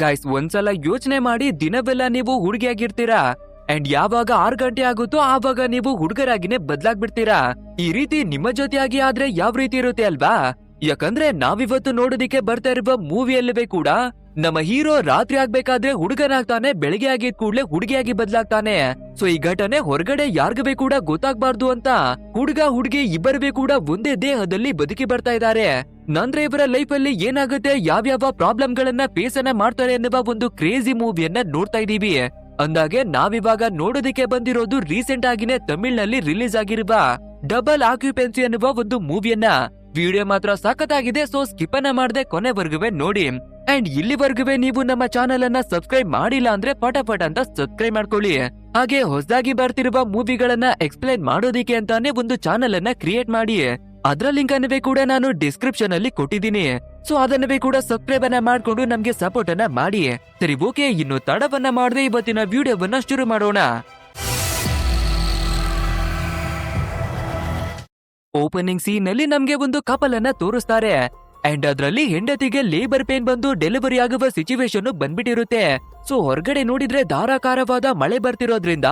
Guys ಒಂದ್ಸಲ ಯೋಚನೆ ಮಾಡಿ, ದಿನವೆಲ್ಲ ನೀವು ಹುಡುಗಿಯಾಗಿರ್ತೀರಾ ಅಂಡ್ ಯಾವಾಗ 6 ಗಂಟೆ ಆಗುತ್ತೋ ಆವಾಗ ನೀವು ಹುಡುಗರಾಗಿನೇ ಬದ್ಲಾಗ್ಬಿಡ್ತೀರಾ. ಈ ರೀತಿ ನಿಮ್ಮ ಜೊತೆಯಾಗಿ ಆದ್ರೆ ಯಾವ ರೀತಿ ಇರುತ್ತೆ ಅಲ್ವಾ? ಯಾಕಂದ್ರೆ ನಾವಿವತ್ತು ನೋಡೋದಿಕ್ಕೆ ಬರ್ತಾ ಇರುವ ಮೂವಿಯಲ್ಲವೇ ಕೂಡ ನಮ್ಮ ಹೀರೋ ರಾತ್ರಿ ಆಗ್ಬೇಕಾದ್ರೆ ಹುಡುಗನಾಗ್ತಾನೆ, ಬೆಳಿಗ್ಗೆ ಆಗಿದ್ ಕೂಡ್ಲೆ ಹುಡುಗಿಯಾಗಿ ಬದ್ಲಾಗ್ತಾನೆ. ಸೊ ಈ ಘಟನೆ ಹೊರಗಡೆ ಯಾರ್ಗವೇ ಕೂಡ ಗೊತ್ತಾಗ್ಬಾರ್ದು ಅಂತ ಹುಡುಗ ಹುಡುಗಿ ಇಬ್ಬರವೇ ಕೂಡ ಒಂದೇ ದೇಹದಲ್ಲಿ ಬದುಕಿ ಬರ್ತಾ ಇದ್ದಾರೆ. ನಂತರ ಇವರ ಲೈಫ್ ಅಲ್ಲಿ ಏನಾಗುತ್ತೆ, ಯಾವ್ಯಾವ ಪ್ರಾಬ್ಲಮ್ ಗಳನ್ನ ಫೇಸ್ ಅನ್ನ ಮಾಡ್ತಾರೆ ಎನ್ನುವ ಒಂದು ಕ್ರೇಜಿ ಮೂವಿಯನ್ನ ನೋಡ್ತಾ ಇದೀವಿ. ಅಂದಾಗೆ ನಾವಿವಾಗ ನೋಡೋದಿಕ್ಕೆ ಬಂದಿರೋದು ರೀಸೆಂಟ್ ಆಗಿನೇ ತಮಿಳ್ನಲ್ಲಿ ರಿಲೀಸ್ ಆಗಿರುವ ಡಬಲ್ ಆಕ್ಯುಪೆನ್ಸಿ ಅನ್ನುವ ಒಂದು ಮೂವಿಯನ್ನ. ವಿಡಿಯೋ ಮಾತ್ರ ಸಖತ್ತಾಗಿದೆ, ಸೊ ಸ್ಕಿಪ್ ಅನ್ನ ಮಾಡದೆ ಕೊನೆವರೆಗೂ ನೋಡಿ. ಅಂಡ್ ಇಲ್ಲಿವರೆಗೂ ನೀವು ನಮ್ಮ ಚಾನೆಲ್ ಅನ್ನ ಸಬ್ಸ್ಕ್ರೈಬ್ ಮಾಡಿಲ್ಲ ಅಂದ್ರೆ ಪಟಾಪಟ ಅಂತ ಸಬ್ಸ್ಕ್ರೈಬ್ ಮಾಡ್ಕೊಳ್ಳಿ. ಹಾಗೆ ಹೊಸದಾಗಿ ಬರ್ತಿರುವ ಮೂವಿಗಳನ್ನ ಎಕ್ಸ್ಪ್ಲೈನ್ ಮಾಡೋದಿಕ್ಕೆ ಅಂತಾನೆ ಒಂದು ಚಾನೆಲ್ ಅನ್ನ ಕ್ರಿಯೇಟ್ ಮಾಡಿ. ಅದರ ಲಿಂಕ್ ಅನ್ನವೇ ಕೂಡ ನಾನು ಡಿಸ್ಕ್ರಿಪ್ಷನ್ ಅಲ್ಲಿ ಕೊಟ್ಟಿದ್ದೀನಿ. ಸೊ ಅದನ್ನವೇ ಕೂಡ ಸಬ್ಸ್ಕ್ರೈಬ್ ಅನ್ನ ಮಾಡ್ಕೊಂಡು ನಮ್ಗೆ ಸಪೋರ್ಟ್ ಅನ್ನ ಮಾಡಿ. ಸರಿ ಓಕೆ, ಇನ್ನು ತಡವನ್ನ ಮಾಡದೆ ಇವತ್ತಿನ ವಿಡಿಯೋವನ್ನ ಶುರು ಮಾಡೋಣ. ಓಪನಿಂಗ್ ಸೀನ್ ನಲ್ಲಿ ನಮ್ಗೆ ಒಂದು ಕಪಲ್ ಅನ್ನ ತೋರಿಸ್ತಾರೆ. ಅಂಡ್ ಅದ್ರಲ್ಲಿ ಹೆಂಡತಿಗೆ ಲೇಬರ್ ಪೇನ್ ಬಂದು ಡೆಲಿವರಿ ಆಗುವ ಸಿಚುವೇಶನ್ ಬಂದ್ಬಿಟ್ಟಿರುತ್ತೆ. ಸೊ ಹೊರಗಡೆ ನೋಡಿದ್ರೆ ಧಾರಾಕಾರವಾದ ಮಳೆ ಬರ್ತಿರೋದ್ರಿಂದ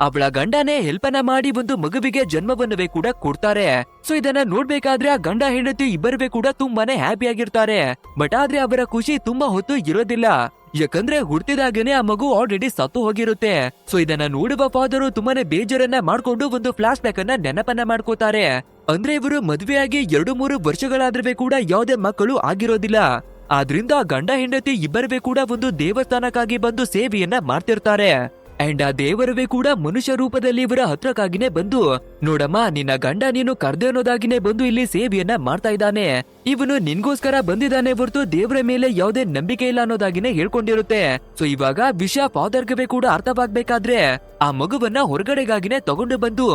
ಅವಳ ಗಂಡನೇ ಹೆಲ್ಪ್ ಅನ್ನ ಮಾಡಿ ಒಂದು ಮಗುವಿಗೆ ಜನ್ಮವನ್ನವೇ ಕೂಡ ಕೊಡ್ತಾರೆ. ಸೊ ಇದನ್ನ ನೋಡ್ಬೇಕಾದ್ರೆ ಆ ಗಂಡ ಹೆಂಡತಿ ಇಬ್ಬರವೇ ಕೂಡ ತುಂಬಾನೇ ಹ್ಯಾಪಿ ಆಗಿರ್ತಾರೆ. ಬಟ್ ಆದ್ರೆ ಅವರ ಖುಷಿ ತುಂಬಾ ಹೊತ್ತು ಇರೋದಿಲ್ಲ, ಯಾಕಂದ್ರೆ ಹುಟ್ಟಿದಾಗನೇ ಆ ಮಗು ಆಲ್ರೆಡಿ ಸತ್ತು ಹೋಗಿರುತ್ತೆ. ಸೊ ಇದನ್ನ ನೋಡುವ ಫಾದರು ತುಂಬಾನೇ ಬೇಜಾರನ್ನ ಮಾಡ್ಕೊಂಡು ಒಂದು ಫ್ಲಾಶ್ ಬ್ಯಾಕ್ ಅನ್ನ ನೆನಪನ್ನ ಮಾಡ್ಕೋತಾರೆ. ಅಂದ್ರೆ ಇವರು ಮದ್ವೆಯಾಗಿ 2-3 ವರ್ಷಗಳಾದ್ರೂ ಕೂಡ ಯಾವುದೇ ಮಕ್ಕಳು ಆಗಿರೋದಿಲ್ಲ. ಆದ್ರಿಂದ ಗಂಡ ಹೆಂಡತಿ ಇಬ್ಬರವೇ ಕೂಡ ಒಂದು ದೇವಸ್ಥಾನಕ್ಕಾಗಿ ಬಂದು ಸೇವೆಯನ್ನ ಮಾಡ್ತಿರ್ತಾರೆ. ಅಂಡ್ ಆ ದೇವರವೇ ಕೂಡ ಮನುಷ್ಯ ರೂಪದಲ್ಲಿ ಇವರ ಹತ್ರಕ್ಕಾಗಿನೇ ಬಂದು, ನೋಡಮ್ಮ ನಿನ್ನ ಗಂಡ ನೀನು ಕರ್ದೆ ಅನ್ನೋದಾಗಿನೇ ಬಂದು ಇಲ್ಲಿ ಸೇವೆಯನ್ನ ಮಾಡ್ತಾ ಇದ್ದಾನೆ, ಇವನು ನಿನ್ಗೋಸ್ಕರ ಬಂದಿದ್ದಾನೆ ಹೊರತು ದೇವರ ಮೇಲೆ ಯಾವುದೇ ನಂಬಿಕೆ ಇಲ್ಲ ಅನ್ನೋದಾಗಿನೇ ಹೇಳ್ಕೊಂಡಿರುತ್ತೆ. ಸೊ ಇವಾಗ ವಿಷಯ ಫಾದರ್ಗೆ ಕೂಡ ಅರ್ಥವಾಗ್ಬೇಕಾದ್ರೆ ಆ ಮಗುವನ್ನ ಹೊರಗಡೆಗಾಗಿನೇ ತಗೊಂಡು ಬಂದು,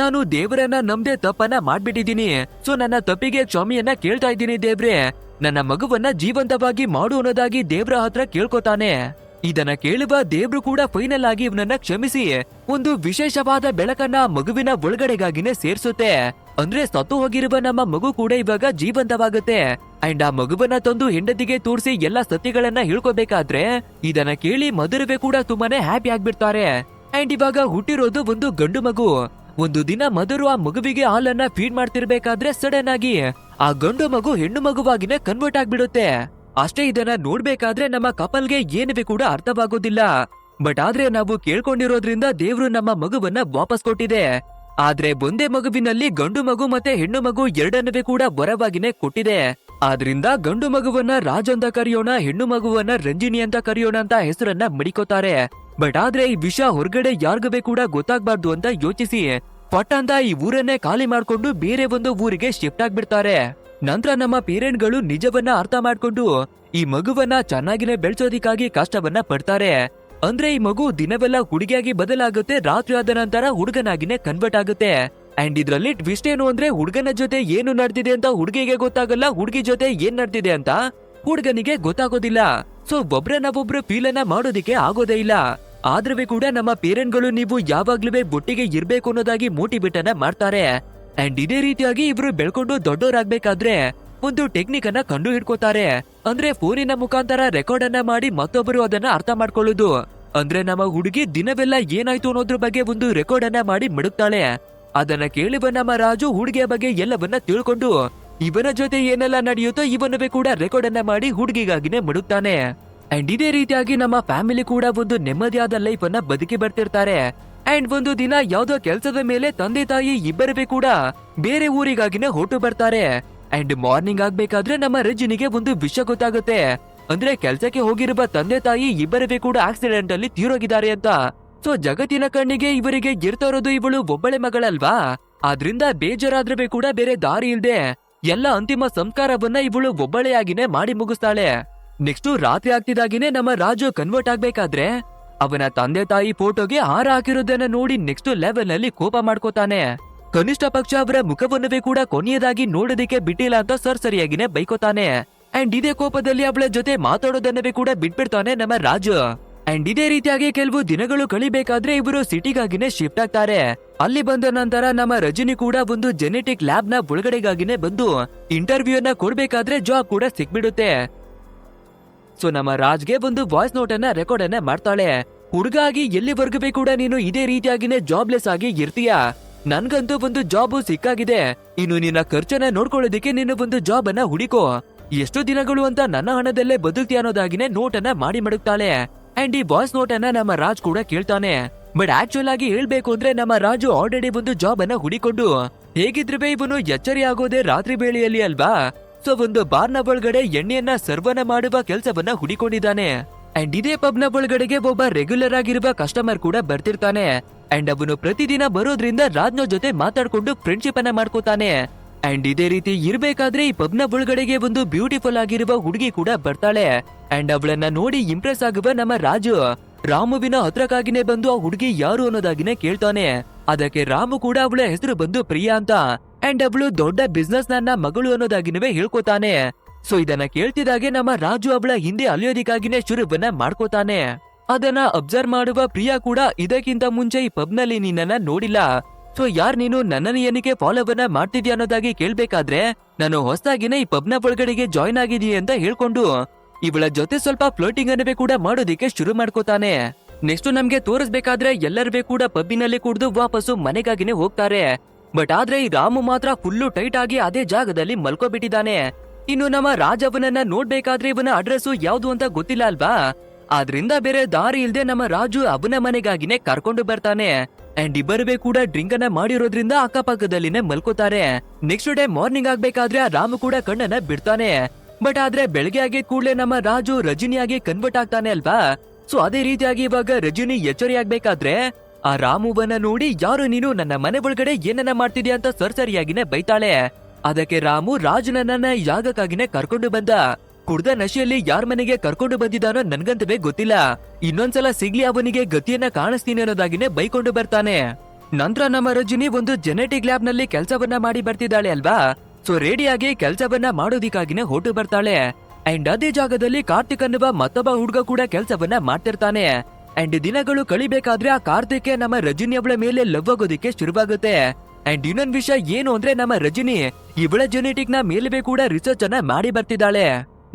ನಾನು ದೇವರನ್ನ ನಂಬದೆ ತಪ್ಪನ್ನ ಮಾಡ್ಬಿಟ್ಟಿದೀನಿ, ಸೊ ನನ್ನ ತಪ್ಪಿಗೆ ಕ್ಷಮೆಯನ್ನ ಕೇಳ್ತಾ ಇದ್ದೀನಿ ದೇವ್ರೆ, ನನ್ನ ಮಗುವನ್ನ ಜೀವಂತವಾಗಿ ಮಾಡು ಅನ್ನೋದಾಗಿ ದೇವ್ರ ಹತ್ರ ಕೇಳ್ಕೊತಾನೆ. ಇದನ್ನ ಕೇಳುವ ದೇವ್ರು ಕೂಡ ಫೈನಲ್ ಆಗಿ ಇವನನ್ನ ಕ್ಷಮಿಸಿ ಒಂದು ವಿಶೇಷವಾದ ಬೆಳಕನ್ನ ಮಗುವಿನ ಒಳಗಡೆಗಾಗಿನೇ ಸೇರ್ಸುತ್ತೆ. ಅಂದ್ರೆ ಸತ್ತು ಹೋಗಿರುವ ನಮ್ಮ ಮಗು ಕೂಡ ಇವಾಗ ಜೀವಂತವಾಗುತ್ತೆ. ಅಂಡ್ ಆ ಮಗುವನ್ನ ತಂದು ಹೆಂಡತಿಗೆ ತೋರಿಸಿ ಎಲ್ಲಾ ಸತ್ಯಗಳನ್ನ ಹೇಳ್ಕೋಬೇಕಾದ್ರೆ ಇದನ್ನ ಕೇಳಿ ಮಧುರವೇ ಕೂಡ ತುಂಬಾನೇ ಹ್ಯಾಪಿ ಆಗ್ಬಿಡ್ತಾರೆ. ಅಂಡ್ ಇವಾಗ ಹುಟ್ಟಿರೋದು ಒಂದು ಗಂಡು ಮಗು. ಒಂದು ದಿನ ಮಧುರು ಆ ಮಗುವಿಗೆ ಹಾಲನ್ನ ಫೀಡ್ ಮಾಡ್ತಿರ್ಬೇಕಾದ್ರೆ ಸಡನ್ ಆಗಿ ಆ ಗಂಡು ಮಗು ಹೆಣ್ಣು ಮಗುವಾಗಿನೇ ಕನ್ವರ್ಟ್ ಆಗ್ಬಿಡುತ್ತೆ. ಅಷ್ಟೇ ಇದನ್ನ ನೋಡ್ಬೇಕಾದ್ರೆ ನಮ್ಮ ಕಪಲ್ಗೆ ಏನವೇ ಕೂಡ ಅರ್ಥವಾಗೋದಿಲ್ಲ. ಬಟ್ ಆದ್ರೆ ನಾವು ಕೇಳ್ಕೊಂಡಿರೋದ್ರಿಂದ ದೇವ್ರು ನಮ್ಮ ಮಗುವನ್ನ ವಾಪಸ್ ಕೊಟ್ಟಿದೆ. ಆದ್ರೆ ಒಂದೇ ಮಗುವಿನಲ್ಲಿ ಗಂಡು ಮಗು ಮತ್ತೆ ಹೆಣ್ಣು ಮಗು ಎರಡನ್ನವೇ ಕೂಡ ವರವಾಗಿನೇ ಕೊಟ್ಟಿದೆ. ಆದ್ರಿಂದ ಗಂಡು ಮಗುವನ್ನ ರಾಜ್ ಅಂತ ಕರೆಯೋಣ, ಹೆಣ್ಣು ಮಗುವನ್ನ ರಂಜಿನಿ ಅಂತ ಕರೆಯೋಣ ಅಂತ ಹೆಸರನ್ನ ಮಡಿಕೋತಾರೆ. ಬಟ್ ಆದ್ರೆ ಈ ವಿಷಯ ಹೊರಗಡೆ ಯಾರಿಗೂ ಕೂಡ ಗೊತ್ತಾಗ್ಬಾರ್ದು ಅಂತ ಯೋಚಿಸಿ ಪಟ್ ಅಂತ ಈ ಊರನ್ನೇ ಖಾಲಿ ಮಾಡ್ಕೊಂಡು ಬೇರೆ ಒಂದು ಊರಿಗೆ ಶಿಫ್ಟ್ ಆಗ್ಬಿಡ್ತಾರೆ. ನಂತರ ನಮ್ಮ ಪೇರೆಂಟ್ಗಳು ನಿಜವನ್ನ ಅರ್ಥ ಮಾಡ್ಕೊಂಡು ಈ ಮಗುವನ್ನ ಚೆನ್ನಾಗಿನೇ ಬೆಳೆಸೋದಿಕ್ಕಾಗಿ ಕಷ್ಟವನ್ನ ಪಡ್ತಾರೆ. ಅಂದ್ರೆ ಈ ಮಗು ದಿನವೆಲ್ಲ ಹುಡುಗಿಯಾಗಿ ಬದಲಾಗುತ್ತೆ, ರಾತ್ರಿ ಆದ ನಂತರ ಹುಡುಗನಾಗಿನೇ ಕನ್ವರ್ಟ್ ಆಗುತ್ತೆ. ಅಂಡ್ ಇದ್ರಲ್ಲಿ ಟ್ವಿಸ್ಟ್ ಏನು ಅಂದ್ರೆ ಹುಡುಗನ ಜೊತೆ ಏನು ನಡೆದಿದೆ ಅಂತ ಹುಡುಗಿಗೆ ಗೊತ್ತಾಗಲ್ಲ, ಹುಡುಗಿ ಜೊತೆ ಏನ್ ನಡೆದಿದೆ ಅಂತ ಹುಡುಗನಿಗೆ ಗೊತ್ತಾಗೋದಿಲ್ಲ. ಸೊ ಒಬ್ರನ್ನೊಬ್ರು ಫೀಲ್ ಅನ್ನ ಮಾಡೋದಿಕ್ಕೆ ಆಗೋದೇ ಇಲ್ಲ. ಆದ್ರೂ ಕೂಡ ನಮ್ಮ ಪೇರೆಂಟ್ಗಳು ನೀವು ಯಾವಾಗ್ಲೂ ಬೊಟ್ಟಿಗೆ ಇರ್ಬೇಕು ಅನ್ನೋದಾಗಿ ಮೋಟಿವೇಟ್ ಅನ್ನ ಮಾಡ್ತಾರೆ. ಅಂಡ್ ಇದೇ ರೀತಿಯಾಗಿ ಇಬ್ರು ಬೆಳ್ಕೊಂಡು ದೊಡ್ಡವರಾಗ್ಬೇಕಾದ್ರೆ ಒಂದು ಟೆಕ್ನಿಕ್ ಅನ್ನ ಕಂಡು ಹಿಡ್ಕೋತಾರೆ. ಅಂದ್ರೆ ಫೋನಿನ ಮುಖಾಂತರ ರೆಕಾರ್ಡ್ ಅನ್ನ ಮಾಡಿ ಮತ್ತೊಬ್ಬರು ಅದನ್ನ ಅರ್ಥ ಮಾಡ್ಕೊಳ್ಳೋದು. ಅಂದ್ರೆ ನಮ್ಮ ಹುಡುಗಿ ದಿನವೆಲ್ಲ ಏನಾಯ್ತು ಅನ್ನೋದ್ರ ಬಗ್ಗೆ ಒಂದು ರೆಕಾರ್ಡ್ ಅನ್ನ ಮಾಡಿ ಮಡುಕ್ತಾಳೆ. ಅದನ್ನ ಕೇಳುವ ನಮ್ಮ ರಾಜು ಹುಡುಗಿಯ ಬಗ್ಗೆ ಎಲ್ಲವನ್ನ ತಿಳ್ಕೊಂಡು ಇವನ ಜೊತೆ ಏನೆಲ್ಲ ನಡೆಯುತ್ತೋ ಇವನವೇ ಕೂಡ ರೆಕಾರ್ಡ್ ಅನ್ನ ಮಾಡಿ ಹುಡುಗಿಗಾಗಿನೇ ಮಡುಕ್ತಾನೆ. ಅಂಡ್ ಇದೇ ರೀತಿಯಾಗಿ ನಮ್ಮ ಫ್ಯಾಮಿಲಿ ಕೂಡ ಒಂದು ನೆಮ್ಮದಿಯಾದ ಲೈಫ್ ಅನ್ನ ಬದುಕಿ ಬರ್ತಿರ್ತಾರೆ. ಅಂಡ್ ಒಂದು ದಿನ ಯಾವ್ದೋ ಕೆಲ್ಸದ ಮೇಲೆ ತಂದೆ ತಾಯಿ ಇಬ್ಬರವೇ ಕೂಡ ಬೇರೆ ಊರಿಗಾಗಿನೇ ಹೊರಟು ಬರ್ತಾರೆ. ಅಂಡ್ ಮಾರ್ನಿಂಗ್ ಆಗ್ಬೇಕಾದ್ರೆ ನಮ್ಮ ರಜನಿಗೆ ಒಂದು ವಿಷಯ ಗೊತ್ತಾಗುತ್ತೆ. ಅಂದ್ರೆ ಕೆಲ್ಸಕ್ಕೆ ಹೋಗಿರುವ ತಂದೆ ತಾಯಿ ಇಬ್ಬರವೇ ಕೂಡ ಆಕ್ಸಿಡೆಂಟ್ ಅಲ್ಲಿ ತೀರೋಗಿದ್ದಾರೆ ಅಂತ. ಸೊ ಜಗತ್ತಿನ ಕಣ್ಣಿಗೆ ಇವರಿಗೆ ಇರ್ತಾ ಇರೋದು ಇವಳು ಒಬ್ಬಳೆ ಮಗಳಲ್ವಾ, ಆದ್ರಿಂದ ಬೇಜಾರಾದ್ರೂ ಕೂಡ ಬೇರೆ ದಾರಿ ಇಲ್ದೆ ಎಲ್ಲ ಅಂತಿಮ ಸಂಸ್ಕಾರವನ್ನ ಇವಳು ಒಬ್ಬಳೆಯಾಗಿನೇ ಮಾಡಿ ಮುಗಿಸ್ತಾಳೆ. ನೆಕ್ಸ್ಟ್ ರಾತ್ರಿ ಆಗ್ತಿದಾಗಿನೇ ನಮ್ಮ ರಾಜು ಕನ್ವರ್ಟ್ ಆಗ್ಬೇಕಾದ್ರೆ ಅವನ ತಂದೆ ತಾಯಿ ಫೋಟೋಗೆ ಹಾರ ಹಾಕಿರೋದನ್ನ ನೋಡಿ ನೆಕ್ಸ್ಟ್ ಲೆವೆಲ್ ನಲ್ಲಿ ಕೋಪ ಮಾಡ್ಕೋತಾನೆ. ಕನಿಷ್ಠ ಪಕ್ಷ ಅವರ ಮುಖವನ್ನವೇ ಕೂಡ ಕೊನೆಯದಾಗಿ ನೋಡೋದಿಕ್ಕೆ ಬಿಟ್ಟಿಲ್ಲ ಅಂತ ಸರಿಯಾಗಿನೇ ಬೈಕೋತಾನೆ. ಅಂಡ್ ಇದೇ ಕೋಪದಲ್ಲಿ ಅವಳ ಜೊತೆ ಮಾತಾಡೋದನ್ನವೇ ಕೂಡ ಬಿಟ್ಬಿಡ್ತಾನೆ ನಮ್ಮ ರಾಜು. ಅಂಡ್ ಇದೇ ರೀತಿಯಾಗಿ ಕೆಲವು ದಿನಗಳು ಕಳಿಬೇಕಾದ್ರೆ ಇವರು ಸಿಟಿಗಾಗಿನೇ ಶಿಫ್ಟ್ ಆಗ್ತಾರೆ. ಅಲ್ಲಿ ಬಂದ ನಂತರ ನಮ್ಮ ರಜನಿ ಕೂಡ ಒಂದು ಜೆನೆಟಿಕ್ ಲ್ಯಾಬ್ ನ ಒಳಗಡೆಗಾಗಿನೇ ಬಂದು ಇಂಟರ್ವ್ಯೂ ನ ಕೊಡ್ಬೇಕಾದ್ರೆ ಜಾಬ್ ಕೂಡ ಸಿಕ್ಬಿಡುತ್ತೆ. ಸೊ ನಮ್ಮ ರಾಜ್ಗೆ ಒಂದು ವಾಯ್ಸ್ ನೋಟ್ ಅನ್ನ ರೆಕಾರ್ಡ್ ಅನ್ನ ಮಾಡ್ತಾಳೆ. ಹುಡುಗ ಆಗಿ ಎಲ್ಲಿವರೆಗೂ ಕೂಡ ನೀನು ಇದೇ ರೀತಿಯಾಗಿನೇ ಜಾಬ್ಲೆಸ್ ಆಗಿ ಇರ್ತೀಯ. ನನ್ಗಂತೂ ಒಂದು ಜಾಬ್ ಸಿಕ್ಕಾಗಿದೆ. ಇನ್ನು ನಿನ್ನ ಖರ್ಚನ್ನ ನೋಡ್ಕೊಳ್ಳೋದಕ್ಕೆ ನೀನು ಒಂದು ಜಾಬ್ ಅನ್ನ ಹುಡುಕೋ. ಎಷ್ಟು ದಿನಗಳು ಅಂತ ನನ್ನ ಹಣದಲ್ಲೇ ಬದುಕ್ತಿ ಅನ್ನೋದಾಗಿನೇ ನೋಟ್ ಅನ್ನ ಮಾಡಿ ಮಡಗ್ತಾಳೆ. ಅಂಡ್ ಈ ವಾಯ್ಸ್ ನೋಟ್ ಅನ್ನ ನಮ್ಮ ರಾಜ್ ಕೂಡ ಕೇಳ್ತಾನೆ. ಬಟ್ ಆಕ್ಚುಲ್ ಆಗಿ ಹೇಳ್ಬೇಕು ಅಂದ್ರೆ ನಮ್ಮ ರಾಜು ಆಲ್ರೆಡಿ ಒಂದು ಜಾಬ್ ಅನ್ನ ಹುಡಿಕೊಂಡು ಹೇಗಿದ್ರೆ ಇವನು ಎಚ್ಚರಿ ಆಗೋದೇ ರಾತ್ರಿ ವೇಳೆಯಲ್ಲಿ ಅಲ್ವಾ. ಸೊ ಒಂದು ಬಾರ್ನ ಒಳಗಡೆ ಎಣ್ಣೆಯನ್ನ ಸರ್ವನ ಮಾಡುವ ಕೆಲಸವನ್ನ ಹುಡಿಕೊಂಡಿದ್ದಾನೆ. ಅಂಡ್ ಇದೇ ಪಬ್ನ ಒಳಗಡೆಗೆ ಒಬ್ಬ ರೆಗ್ಯುಲರ್ ಆಗಿರುವ ಕಸ್ಟಮರ್ ಕೂಡ ಬರ್ತಿರ್ತಾನೆ. ಅಂಡ್ ಅವನು ಪ್ರತಿದಿನ ಬರೋದ್ರಿಂದ ರಾಜ್ನ ಜೊತೆ ಮಾತಾಡ್ಕೊಂಡು ಫ್ರೆಂಡ್ಶಿಪ್ ಅನ್ನ ಮಾಡ್ಕೋತಾನೆ. ಅಂಡ್ ಇದೇ ರೀತಿ ಇರ್ಬೇಕಾದ್ರೆ ಈ ಪಬ್ನ ಒಳಗಡೆಗೆ ಒಂದು ಬ್ಯೂಟಿಫುಲ್ ಆಗಿರುವ ಹುಡುಗಿ ಕೂಡ ಬರ್ತಾಳೆ. ಅಂಡ್ ಅವಳನ್ನ ನೋಡಿ ಇಂಪ್ರೆಸ್ ಆಗುವ ನಮ್ಮ ರಾಜು ರಾಮುವಿನ ಹತ್ರಕ್ಕಾಗಿನೇ ಬಂದು ಆ ಹುಡುಗಿ ಯಾರು ಅನ್ನೋದಾಗಿನೇ ಕೇಳ್ತಾನೆ. ಅದಕ್ಕೆ ರಾಮು ಕೂಡ ಅವಳ ಹೆಸರು ಬಂದು ಪ್ರಿಯಾ ಅಂತ. ಅಂಡ್ ಅವಳು ದೊಡ್ಡ ಬಿಸ್ನೆಸ್ ನನ್ನ ಮಗಳು ಅನ್ನೋದಾಗಿನವೇ ಹೇಳ್ಕೊತಾನೆ. ಸೊ ಇದನ್ನ ಕೇಳ್ತಿದಾಗೆ ನಮ್ಮ ರಾಜು ಅವಳ ಹಿಂದೆ ಅಲಿಯೋದಿಕ್ಕಾಗಿನೇ ಶುರುವನ್ನ ಮಾಡ್ಕೋತಾನೆ. ಅದನ್ನ ಅಬ್ಸರ್ವ್ ಮಾಡುವ ಪ್ರಿಯಾ ಕೂಡ ಇದಕ್ಕಿಂತ ಮುಂಚೆ ಈ ಪಬ್ ನಲ್ಲಿ ನಿನ್ನನ್ನ ನೋಡಿಲ್ಲ. ಸೊ ಯಾರ್ ನೀನು ನನ್ನನ್ನು ಏನಕ್ಕೆ ಫಾಲೋವನ್ನ ಮಾಡ್ತಿದ್ಯಾ ಅನ್ನೋದಾಗಿ ಕೇಳ್ಬೇಕಾದ್ರೆ ನಾನು ಹೊಸದಾಗಿನೇ ಈ ಪಬ್ನ ಒಳಗಡೆಗೆ ಜಾಯ್ನ್ ಆಗಿದೀಯ ಅಂತ ಹೇಳ್ಕೊಂಡು ಇವಳ ಜೊತೆ ಸ್ವಲ್ಪ ಫ್ಲೋಟಿಂಗ್ ಅನ್ನವೇ ಕೂಡ ಮಾಡೋದಿಕ್ಕೆ ಶುರು ಮಾಡ್ಕೋತಾನೆ. ನೆಕ್ಸ್ಟ್ ನಮ್ಗೆ ತೋರಿಸ್ಬೇಕಾದ್ರೆ ಎಲ್ಲರೂ ಕೂಡ ಪಬ್ಬಿನಲ್ಲಿ ಕುಡಿದು ವಾಪಸ್ಸು ಮನೆಗಾಗಿನೇ ಹೋಗ್ತಾರೆ. ಬಟ್ ಆದ್ರೆ ಈ ರಾಮು ಮಾತ್ರ ಫುಲ್ಲು ಟೈಟ್ ಆಗಿ ಅದೇ ಜಾಗದಲ್ಲಿ ಮಲ್ಕೋಬಿಟ್ಟಿದ್ದಾನೆ. ಇನ್ನು ನಮ್ಮ ರಾಜ್ ಅವನನ್ನ ನೋಡ್ಬೇಕಾದ್ರೆ ಇವನ ಅಡ್ರೆಸ್ ಯಾವ್ದು ಅಂತ ಗೊತ್ತಿಲ್ಲ ಅಲ್ವಾ. ಆದ್ರಿಂದ ಬೇರೆ ದಾರಿ ಇಲ್ದೆ ನಮ್ಮ ರಾಜು ಅವನ ಮನೆಗಾಗಿನೇ ಕರ್ಕೊಂಡು ಬರ್ತಾನೆ. ಅಂಡ್ ಇಬ್ಬರುವೆ ಕೂಡ ಡ್ರಿಂಕ್ ಅನ್ನ ಮಾಡಿರೋದ್ರಿಂದ ಅಕ್ಕಪಕ್ಕದಲ್ಲಿನೇ ಮಲ್ಕೋತಾರೆ. ನೆಕ್ಸ್ಟ್ ಡೇ ಮಾರ್ನಿಂಗ್ ಆಗ್ಬೇಕಾದ್ರೆ ಆ ರಾಮು ಕೂಡ ಕಣ್ಣನ್ನ ಬಿಡ್ತಾನೆ. ಬಟ್ ಆದ್ರೆ ಬೆಳಗ್ಗೆ ಆಗಿದ್ ಕೂಡ್ಲೆ ನಮ್ಮ ರಾಜು ರಜನಿಯಾಗಿ ಕನ್ವರ್ಟ್ ಆಗ್ತಾನೆ ಅಲ್ವಾ. ಸೊ ಅದೇ ರೀತಿಯಾಗಿ ಇವಾಗ ರಜನಿ ಎಚ್ಚರಿ ಆಗ್ಬೇಕಾದ್ರೆ ಆ ರಾಮುವನ್ನ ನೋಡಿ ಯಾರು ನೀನು ನನ್ನ ಮನೆ ಒಳಗಡೆ ಏನನ್ನ ಮಾಡ್ತಿದ್ಯಾ ಅಂತ ಸರಿಯಾಗಿನೇ ಬೈತಾಳೆ. ಅದಕ್ಕೆ ರಾಮು ರಾಜನನ್ನ ಯಾಗಕ್ಕಾಗಿನೇ ಕರ್ಕೊಂಡು ಬಂದ. ಕುಡ್ದ ನಶೆಯಲ್ಲಿ ಯಾರ ಮನೆಗೆ ಕರ್ಕೊಂಡು ಬಂದಿದ್ದಾನೋ ನನ್ಗಂತವೇ ಗೊತ್ತಿಲ್ಲ. ಇನ್ನೊಂದ್ಸಲ ಸಿಗ್ಲಿ ಅವನಿಗೆ ಗತಿಯನ್ನ ಕಾಣಿಸ್ತೀನಿ ಅನ್ನೋದಾಗಿನೇ ಬೈಕೊಂಡು ಬರ್ತಾನೆ. ನಂತರ ನಮ್ಮ ರಜನಿ ಒಂದು ಜೆನೆಟಿಕ್ ಲ್ಯಾಬ್ ನಲ್ಲಿ ಕೆಲಸವನ್ನ ಮಾಡಿ ಬರ್ತಿದ್ದಾಳೆ ಅಲ್ವಾ. ಸೊ ರೆಡಿಯಾಗಿ ಕೆಲಸವನ್ನ ಮಾಡೋದಿಕ್ಕಾಗಿನೇ ಹೊರಟು ಬರ್ತಾಳೆ. ಅಂಡ್ ಅದೇ ಜಾಗದಲ್ಲಿ ಕಾರ್ತಿಕ್ ಅನ್ನುವ ಮತ್ತೊಬ್ಬ ಹುಡುಗ ಕೂಡ ಕೆಲಸವನ್ನ ಮಾಡ್ತಿರ್ತಾನೆ. ಅಂಡ್ ದಿನಗಳು ಕಳಿಬೇಕಾದ್ರೆ ಆ ಕಾರ್ತಿಕ್ ನಮ್ಮ ರಜನಿ ಅವಳ ಮೇಲೆ ಲವ್ ಆಗೋದಿಕ್ಕೆ ಶುರುವಾಗುತ್ತೆ. ಅಂಡ್ ಇನ್ನೊಂದ್ ವಿಷಯ ಏನು ಅಂದ್ರೆ ನಮ್ಮ ರಜನಿ ಇವಳ ಜೆನೆಟಿಕ್ ನ ಮೇಲುವೆ ಕೂಡ ರಿಸರ್ಚ್ ಅನ್ನ ಮಾಡಿ ಬರ್ತಿದ್ದಾಳೆ.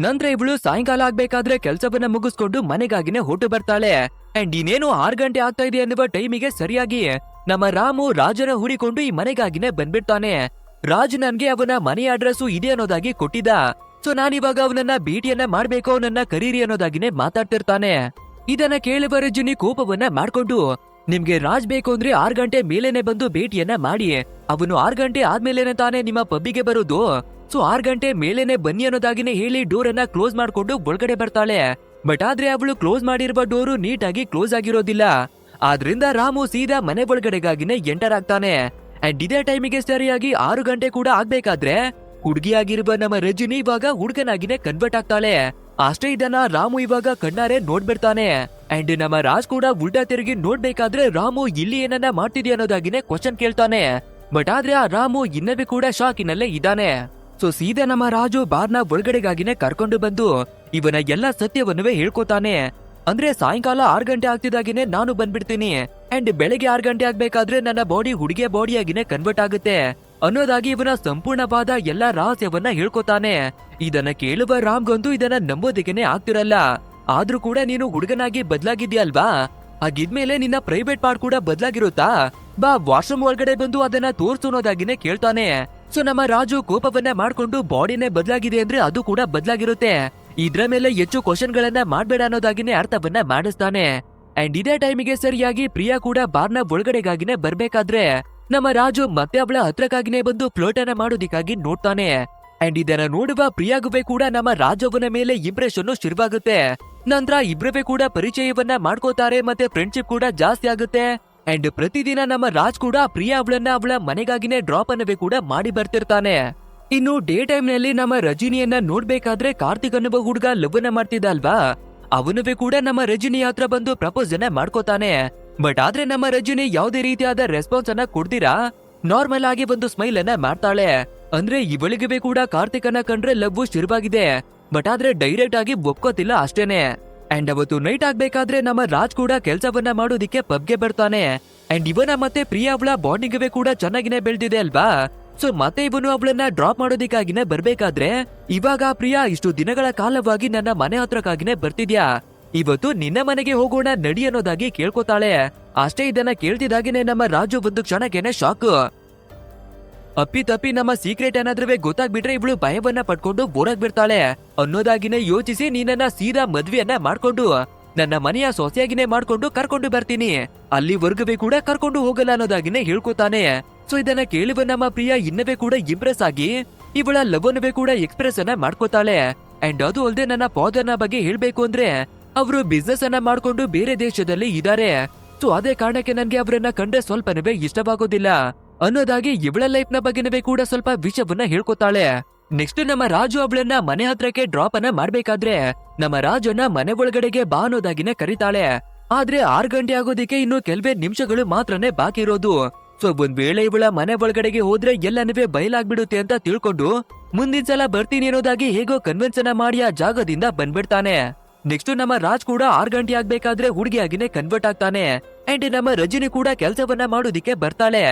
ನಂತರ ಇವಳು ಸಾಯಂಕಾಲ ಆಗ್ಬೇಕಾದ್ರೆ ಕೆಲಸವನ್ನ ಮುಗಿಸ್ಕೊಂಡು ಮನೆಗಾಗಿನೇ ಹೊರಟು ಬರ್ತಾಳೆ. ಅಂಡ್ ಇನ್ನೇನು 6 ಗಂಟೆ ಆಗ್ತಾ ಇದೆ ಅನ್ನುವ ಟೈಮಿಗೆ ಸರಿಯಾಗಿ ನಮ್ಮ ರಾಮು ರಾಜನ ಹುಡಿಕೊಂಡು ಈ ಮನೆಗಾಗಿನೇ ಬಂದ್ಬಿಡ್ತಾನೆ. ರಾಜ್ ನನ್ಗೆ ಅವನ ಮನೆ ಅಡ್ರೆಸ್ ಇದೆ ಅನ್ನೋದಾಗಿ ಕೊಟ್ಟಿದ್ದ. ಸೊ ನಾನಿವಾಗ ಅವನನ್ನ ಭೇಟಿಯನ್ನ ಮಾಡ್ಬೇಕು, ಅವನನ್ನ ಕರೀರಿ ಅನ್ನೋದಾಗಿನೇ ಮಾತಾಡ್ತಿರ್ತಾನೆ. ಇದನ್ನ ಕೇಳುವ ರಜನಿ ಕೋಪವನ್ನ ಮಾಡ್ಕೊಂಡು ನಿಮ್ಗೆ ರಾಜ್ ಬೇಕು ಅಂದ್ರೆ 6 ಗಂಟೆ ಮೇಲೇನೆ ಬಂದು ಭೇಟಿಯನ್ನ ಮಾಡಿ. ಅವನು 6 ಗಂಟೆ ಆದ್ಮೇಲೆನೆ ತಾನೇ ನಿಮ್ಮ ಪಬ್ಬಿಗೆ ಬರೋದು. ಸೊ 6 ಗಂಟೆ ಮೇಲೇನೆ ಬನ್ನಿ ಅನ್ನೋದಾಗಿನೇ ಹೇಳಿ ಡೋರ್ ಅನ್ನ ಕ್ಲೋಸ್ ಮಾಡ್ಕೊಂಡು ಒಳಗಡೆ ಬರ್ತಾಳೆ. ಬಟ್ ಆದ್ರೆ ಅವಳು ಕ್ಲೋಸ್ ಮಾಡಿರುವ ಡೋರು ನೀಟಾಗಿ ಕ್ಲೋಸ್ ಆಗಿರೋದಿಲ್ಲ. ಆದ್ರಿಂದ ರಾಮು ಸೀದಾ ಮನೆ ಒಳಗಡೆಗಾಗಿನೇ ಎಂಟರ್ ಆಗ್ತಾನೆ. ಅಂಡ್ ಇದೇ ಟೈಮಿಗೆ ಸರಿಯಾಗಿ 6 ಗಂಟೆ ಕೂಡ ಆಗ್ಬೇಕಾದ್ರೆ ಹುಡುಗಿಯಾಗಿರುವ ನಮ್ಮ ರಜನಿ ಇವಾಗ ಹುಡುಗನಾಗಿನೇ ಕನ್ವರ್ಟ್ ಆಗ್ತಾಳೆ. ಅಷ್ಟೇ ಇದನ್ನ ರಾಮು ಇವಾಗ ಕಣ್ಣಾರೆ ನೋಡ್ಬಿಡ್ತಾನೆ. ಅಂಡ್ ನಮ್ಮ ರಾಜ್ ಕೂಡ ಉಲ್ಟಾ ತಿರುಗಿ ನೋಡ್ಬೇಕಾದ್ರೆ ರಾಮು ಇಲ್ಲಿ ಏನನ್ನ ಮಾಡ್ತಿದ್ಯಾ ಅನ್ನೋದಾಗಿನೇ ಕ್ವಶನ್ ಕೇಳ್ತಾನೆ. ಬಟ್ ಆದ್ರೆ ಆ ರಾಮು ಇನ್ನವೇ ಕೂಡ ಶಾಕಿನಲ್ಲೇ ಇದ್ದಾನೆ. ಸೊ ಸೀದಾ ನಮ್ಮ ರಾಜು ಬಾರ್ನ ಒಳಗಡೆಗಾಗಿನೇ ಕರ್ಕೊಂಡು ಬಂದು ಇವನ ಎಲ್ಲಾ ಸತ್ಯವನ್ನುವೇ ಹೇಳ್ಕೊತಾನೆ. ಅಂದ್ರೆ ಸಾಯಂಕಾಲ 6 ಗಂಟೆ ಆಗ್ತಿದಾಗಿನೇ ನಾನು ಬಂದ್ಬಿಡ್ತೀನಿ. ಅಂಡ್ ಬೆಳಗ್ಗೆ 6 ಗಂಟೆ ಆಗ್ಬೇಕಾದ್ರೆ ನನ್ನ ಬಾಡಿ ಹುಡುಗಿಯ ಬಾಡಿಯಾಗಿನೇ ಕನ್ವರ್ಟ್ ಆಗುತ್ತೆ ಅನ್ನೋದಾಗಿ ಇವನ ಸಂಪೂರ್ಣವಾದ ಎಲ್ಲಾ ರಹಸ್ಯವನ್ನ ಹೇಳ್ಕೊತಾನೆ. ಇದನ್ನ ಕೇಳುವ ರಾಮ್ಗಂತೂ ಇದನ್ನ ನಂಬೋದಿಕ್ಕೇನೆ ಆಗ್ತಿರಲ್ಲ. ಆದ್ರೂ ಕೂಡ ನೀನು ಹುಡುಗನಾಗಿ ಬದ್ಲಾಗಿದ್ಯಲ್ವಾ, ಹಾಗಿದ್ಮೇಲೆ ನಿನ್ನ ಪ್ರೈವೇಟ್ ಪಾರ್ಟ್ ಕೂಡ ಬದ್ಲಾಗಿರುತ್ತಾ, ಬಾ ವಾಶ್ರೂಮ್ ಒಳಗಡೆ ಬಂದು ಅದನ್ನ ತೋರ್ಸೋದಾಗಿನೇ ಕೇಳ್ತಾನೆ. ಸೊ ನಮ್ಮ ರಾಜು ಕೋಪವನ್ನ ಮಾಡ್ಕೊಂಡು ಬಾಡಿನೇ ಬದ್ಲಾಗಿದೆ ಅಂದ್ರೆ ಅದು ಕೂಡ ಬದ್ಲಾಗಿರುತ್ತೆ, ಇದ್ರ ಮೇಲೆ ಹೆಚ್ಚು ಕ್ವಶನ್ ಗಳನ್ನ ಮಾಡ್ಬೇಡ ಅನ್ನೋದಾಗಿನೇ ಅರ್ಥವನ್ನ ಮಾಡಿಸ್ತಾನೆ. ಅಂಡ್ ಇದೇ ಟೈಮಿಗೆ ಸರಿಯಾಗಿ ಪ್ರಿಯಾ ಕೂಡ ಬಾರ್ನ ಒಳಗಡೆಗಾಗಿನೇ ಬರ್ಬೇಕಾದ್ರೆ ನಮ್ಮ ರಾಜು ಮತ್ತೆ ಅವಳ ಹತ್ರಕ್ಕಾಗಿನೇ ಬಂದು ಫ್ಲೋಟ್ ಅನ್ನ ಮಾಡೋದಿಕ್ಕಾಗಿ ನೋಡ್ತಾನೆ. ಅಂಡ್ ಇದನ್ನ ನೋಡುವ ಪ್ರಿಯಾಗುವೆ ಕೂಡ ನಮ್ಮ ರಾಜವನ ಮೇಲೆ ಇಂಪ್ರೆಷನ್ ಶುರುವಾಗುತ್ತೆ. ನಂತರ ಇಬ್ರವೇ ಕೂಡ ಪರಿಚಯವನ್ನ ಮಾಡ್ಕೋತಾರೆ, ಮತ್ತೆ ಫ್ರೆಂಡ್ಶಿಪ್ ಕೂಡ ಜಾಸ್ತಿ ಆಗುತ್ತೆ. ಅಂಡ್ ಪ್ರತಿದಿನ ನಮ್ಮ ರಾಜ್ ಕೂಡ ಪ್ರಿಯಾ ಅವಳನ್ನ ಅವಳ ಮನೆಗಾಗಿನೇ ಡ್ರಾಪ್ ಅನ್ನವೇ ಕೂಡ ಮಾಡಿ ಬರ್ತಿರ್ತಾನೆ. ಇನ್ನು ಡೇ ಟೈಮ್ ನಲ್ಲಿ ನಮ್ಮ ರಜನಿಯನ್ನ ನೋಡ್ಬೇಕಾದ್ರೆ ಕಾರ್ತಿಕ್ ಅನ್ನುವ ಹುಡುಗ ಲವ್ನ ಮಾಡ್ತಿದ್ದ ಅಲ್ವಾ, ಅವನುವೇ ಕೂಡ ನಮ್ಮ ರಜನಿ ಹತ್ರ ಬಂದು ಪ್ರಪೋಸ್ ಅನ್ನ ಮಾಡ್ಕೋತಾನೆ. ಬಟ್ ಆದ್ರೆ ನಮ್ಮ ರಜನಿ ಯಾವುದೇ ರೀತಿಯಾದ ರೆಸ್ಪಾನ್ಸ್ ಅನ್ನ ಕೊಡ್ದಿರಾ ನಾರ್ಮಲ್ ಆಗಿ ಒಂದು ಸ್ಮೈಲ್ ಅನ್ನ ಮಾಡ್ತಾಳೆ. ಅಂದ್ರೆ ಇವಳಿಗೆ ಕೂಡ ಕಾರ್ತಿಕ್ ಅನ್ನ ಕಂಡ್ರೆ ಲವ್ ಶುರುವಾಗಿದೆ, ಬಟ್ ಆದ್ರೆ ಡೈರೆಕ್ಟ್ ಆಗಿ ಒಪ್ಕೋತಿಲ್ಲ ಅಷ್ಟೇನೆ. ಅಂಡ್ ಅವತ್ತು ನೈಟ್ ಆಗ್ಬೇಕಾದ್ರೆ ನಮ್ಮ ರಾಜ್ ಕೂಡ ಕೆಲ್ಸವನ್ನ ಮಾಡೋದಿಕ್ಕೆ ಪಬ್ಗೆ ಬರ್ತಾನೆ. ಅಂಡ್ ಇವನ ಮತ್ತೆ ಪ್ರಿಯಾ ಅವಳ ಬಾಂಡಿಂಗ್ ಕೂಡ ಚೆನ್ನಾಗಿನೇ ಬೆಳ್ದಿದೆ ಅಲ್ವಾ. ಸೊ ಮತ್ತೆ ಇವನು ಅವಳನ್ನ ಡ್ರಾಪ್ ಮಾಡೋದಿಕ್ಕಾಗಿನೇ ಬರ್ಬೇಕಾದ್ರೆ, ಇವಾಗ ಪ್ರಿಯಾ ಇಷ್ಟು ದಿನಗಳ ಕಾಲವಾಗಿ ನನ್ನ ಮನೆ ಹತ್ರಕ್ಕಾಗಿನೇ ಬರ್ತಿದ್ಯಾ, ಇವತ್ತು ನಿನ್ನ ಮನೆಗೆ ಹೋಗೋಣ ನಡಿ ಅನ್ನೋದಾಗಿ ಕೇಳ್ಕೊತಾಳೆ. ಅಷ್ಟೇ ಇದನ್ನ ಕೇಳ್ತಿದಾಗಿನೇ ನಮ್ಮ ರಾಜು ಒಂದು ಕ್ಷಣಕ್ಕೇನೆ ಶಾಕ್. ಅಪ್ಪಿತಪ್ಪಿ ನಮ್ಮ ಸೀಕ್ರೆಟ್ ಏನಾದ್ರೂ ಗೊತ್ತಾಗ್ಬಿಟ್ರೆ ಇವಳು ಭಯವನ್ನ ಪಡ್ಕೊಂಡು ಓಡಾಗ್ ಬಿಡ್ತಾಳೆ ಅನ್ನೋದಾಗಿನೇ ಯೋಚಿಸಿ ನೀನನ್ನ ಸೀದಾ ಮದ್ವೆಯನ್ನ ಮಾಡ್ಕೊಂಡು ನನ್ನ ಮನೆಯ ಸೊಸೆಯಾಗಿನೇ ಮಾಡ್ಕೊಂಡು ಕರ್ಕೊಂಡು ಬರ್ತೀನಿ, ಅಲ್ಲಿವರೆಗೂ ಕೂಡ ಕರ್ಕೊಂಡು ಹೋಗಲ್ಲ ಅನ್ನೋದಾಗಿನೇ ಹೇಳ್ಕೊತಾನೆ. ಸೊ ಇದನ್ನ ಕೇಳುವ ನಮ್ಮ ಪ್ರಿಯಾ ಇನ್ನವೇ ಕೂಡ ಇಂಪ್ರೆಸ್ ಆಗಿ ಇವಳ ಲವ್ವನ್ನವೇ ಕೂಡ ಎಕ್ಸ್ಪ್ರೆಸ್ ಅನ್ನ ಮಾಡ್ಕೋತಾಳೆ. ಅಂಡ್ ಅದು ಅಲ್ಲದೆ ನನ್ನ ಫಾದರ್ನ ಬಗ್ಗೆ ಹೇಳ್ಬೇಕು ಅಂದ್ರೆ ಅವರು ಬಿಸ್ನೆಸ್ ಅನ್ನ ಮಾಡ್ಕೊಂಡು ಬೇರೆ ದೇಶದಲ್ಲಿ ಇದ್ದಾರೆ. ಸೊ ಅದೇ ಕಾರಣಕ್ಕೆ ನನ್ಗೆ ಅವರನ್ನ ಕಂಡ್ರೆ ಸ್ವಲ್ಪನವೇ ಇಷ್ಟವಾಗೋದಿಲ್ಲ ಅನ್ನೋದಾಗಿ ಇವಳ ಲೈಫ್ ನ ಬಗ್ಗೆನವೇ ಕೂಡ ಸ್ವಲ್ಪ ವಿಷಯವನ್ನ ಹೇಳ್ಕೊತಾಳೆ. ನೆಕ್ಸ್ಟ್ ನಮ್ಮ ರಾಜು ಅವಳನ್ನ ಮನೆ ಹತ್ರಕ್ಕೆ ಡ್ರಾಪ್ ಅನ್ನ ಮಾಡ್ಬೇಕಾದ್ರೆ ನಮ್ಮ ರಾಜನ್ನ ಮನೆ ಒಳಗಡೆಗೆ ಬಾ ಅನ್ನೋದಾಗಿನೇ ಕರೀತಾಳೆ. ಆದ್ರೆ 6 ಗಂಟೆ ಆಗೋದಿಕ್ಕೆ ಇನ್ನು ಕೆಲವೇ ನಿಮಿಷಗಳು ಮಾತ್ರನೇ ಬಾಕಿ ಇರೋದು. ಸೊ ಒಂದ್ ವೇಳೆ ಇವಳ ಮನೆ ಒಳಗಡೆಗೆ ಹೋದ್ರೆ ಎಲ್ಲನವೇ ಬಯಲಾಗ್ಬಿಡುತ್ತೆ ಅಂತ ತಿಳ್ಕೊಂಡು ಮುಂದಿನ ಸಲ ಬರ್ತೀನಿ ಅನ್ನೋದಾಗಿ ಹೇಗೋ ಕನ್ವಿನ್ಸ್ ಅನ್ನ ಮಾಡಿ ಆ ಜಾಗದಿಂದ ಬಂದ್ಬಿಡ್ತಾನೆ. ನೆಕ್ಸ್ಟ್ ನಮ್ಮ ರಾಜ್ ಕೂಡ 6 ಗಂಟೆ ಆಗ್ಬೇಕಾದ್ರೆ ಹುಡುಗಿಯಾಗಿನೇ ಕನ್ವರ್ಟ್ ಆಗ್ತಾನೆ. ಅಂಡ್ ನಮ್ಮ ರಜನಿ ಕೂಡ ಕೆಲಸವನ್ನ ಮಾಡೋದಿಕ್ಕೆ ಬರ್ತಾಳೆ.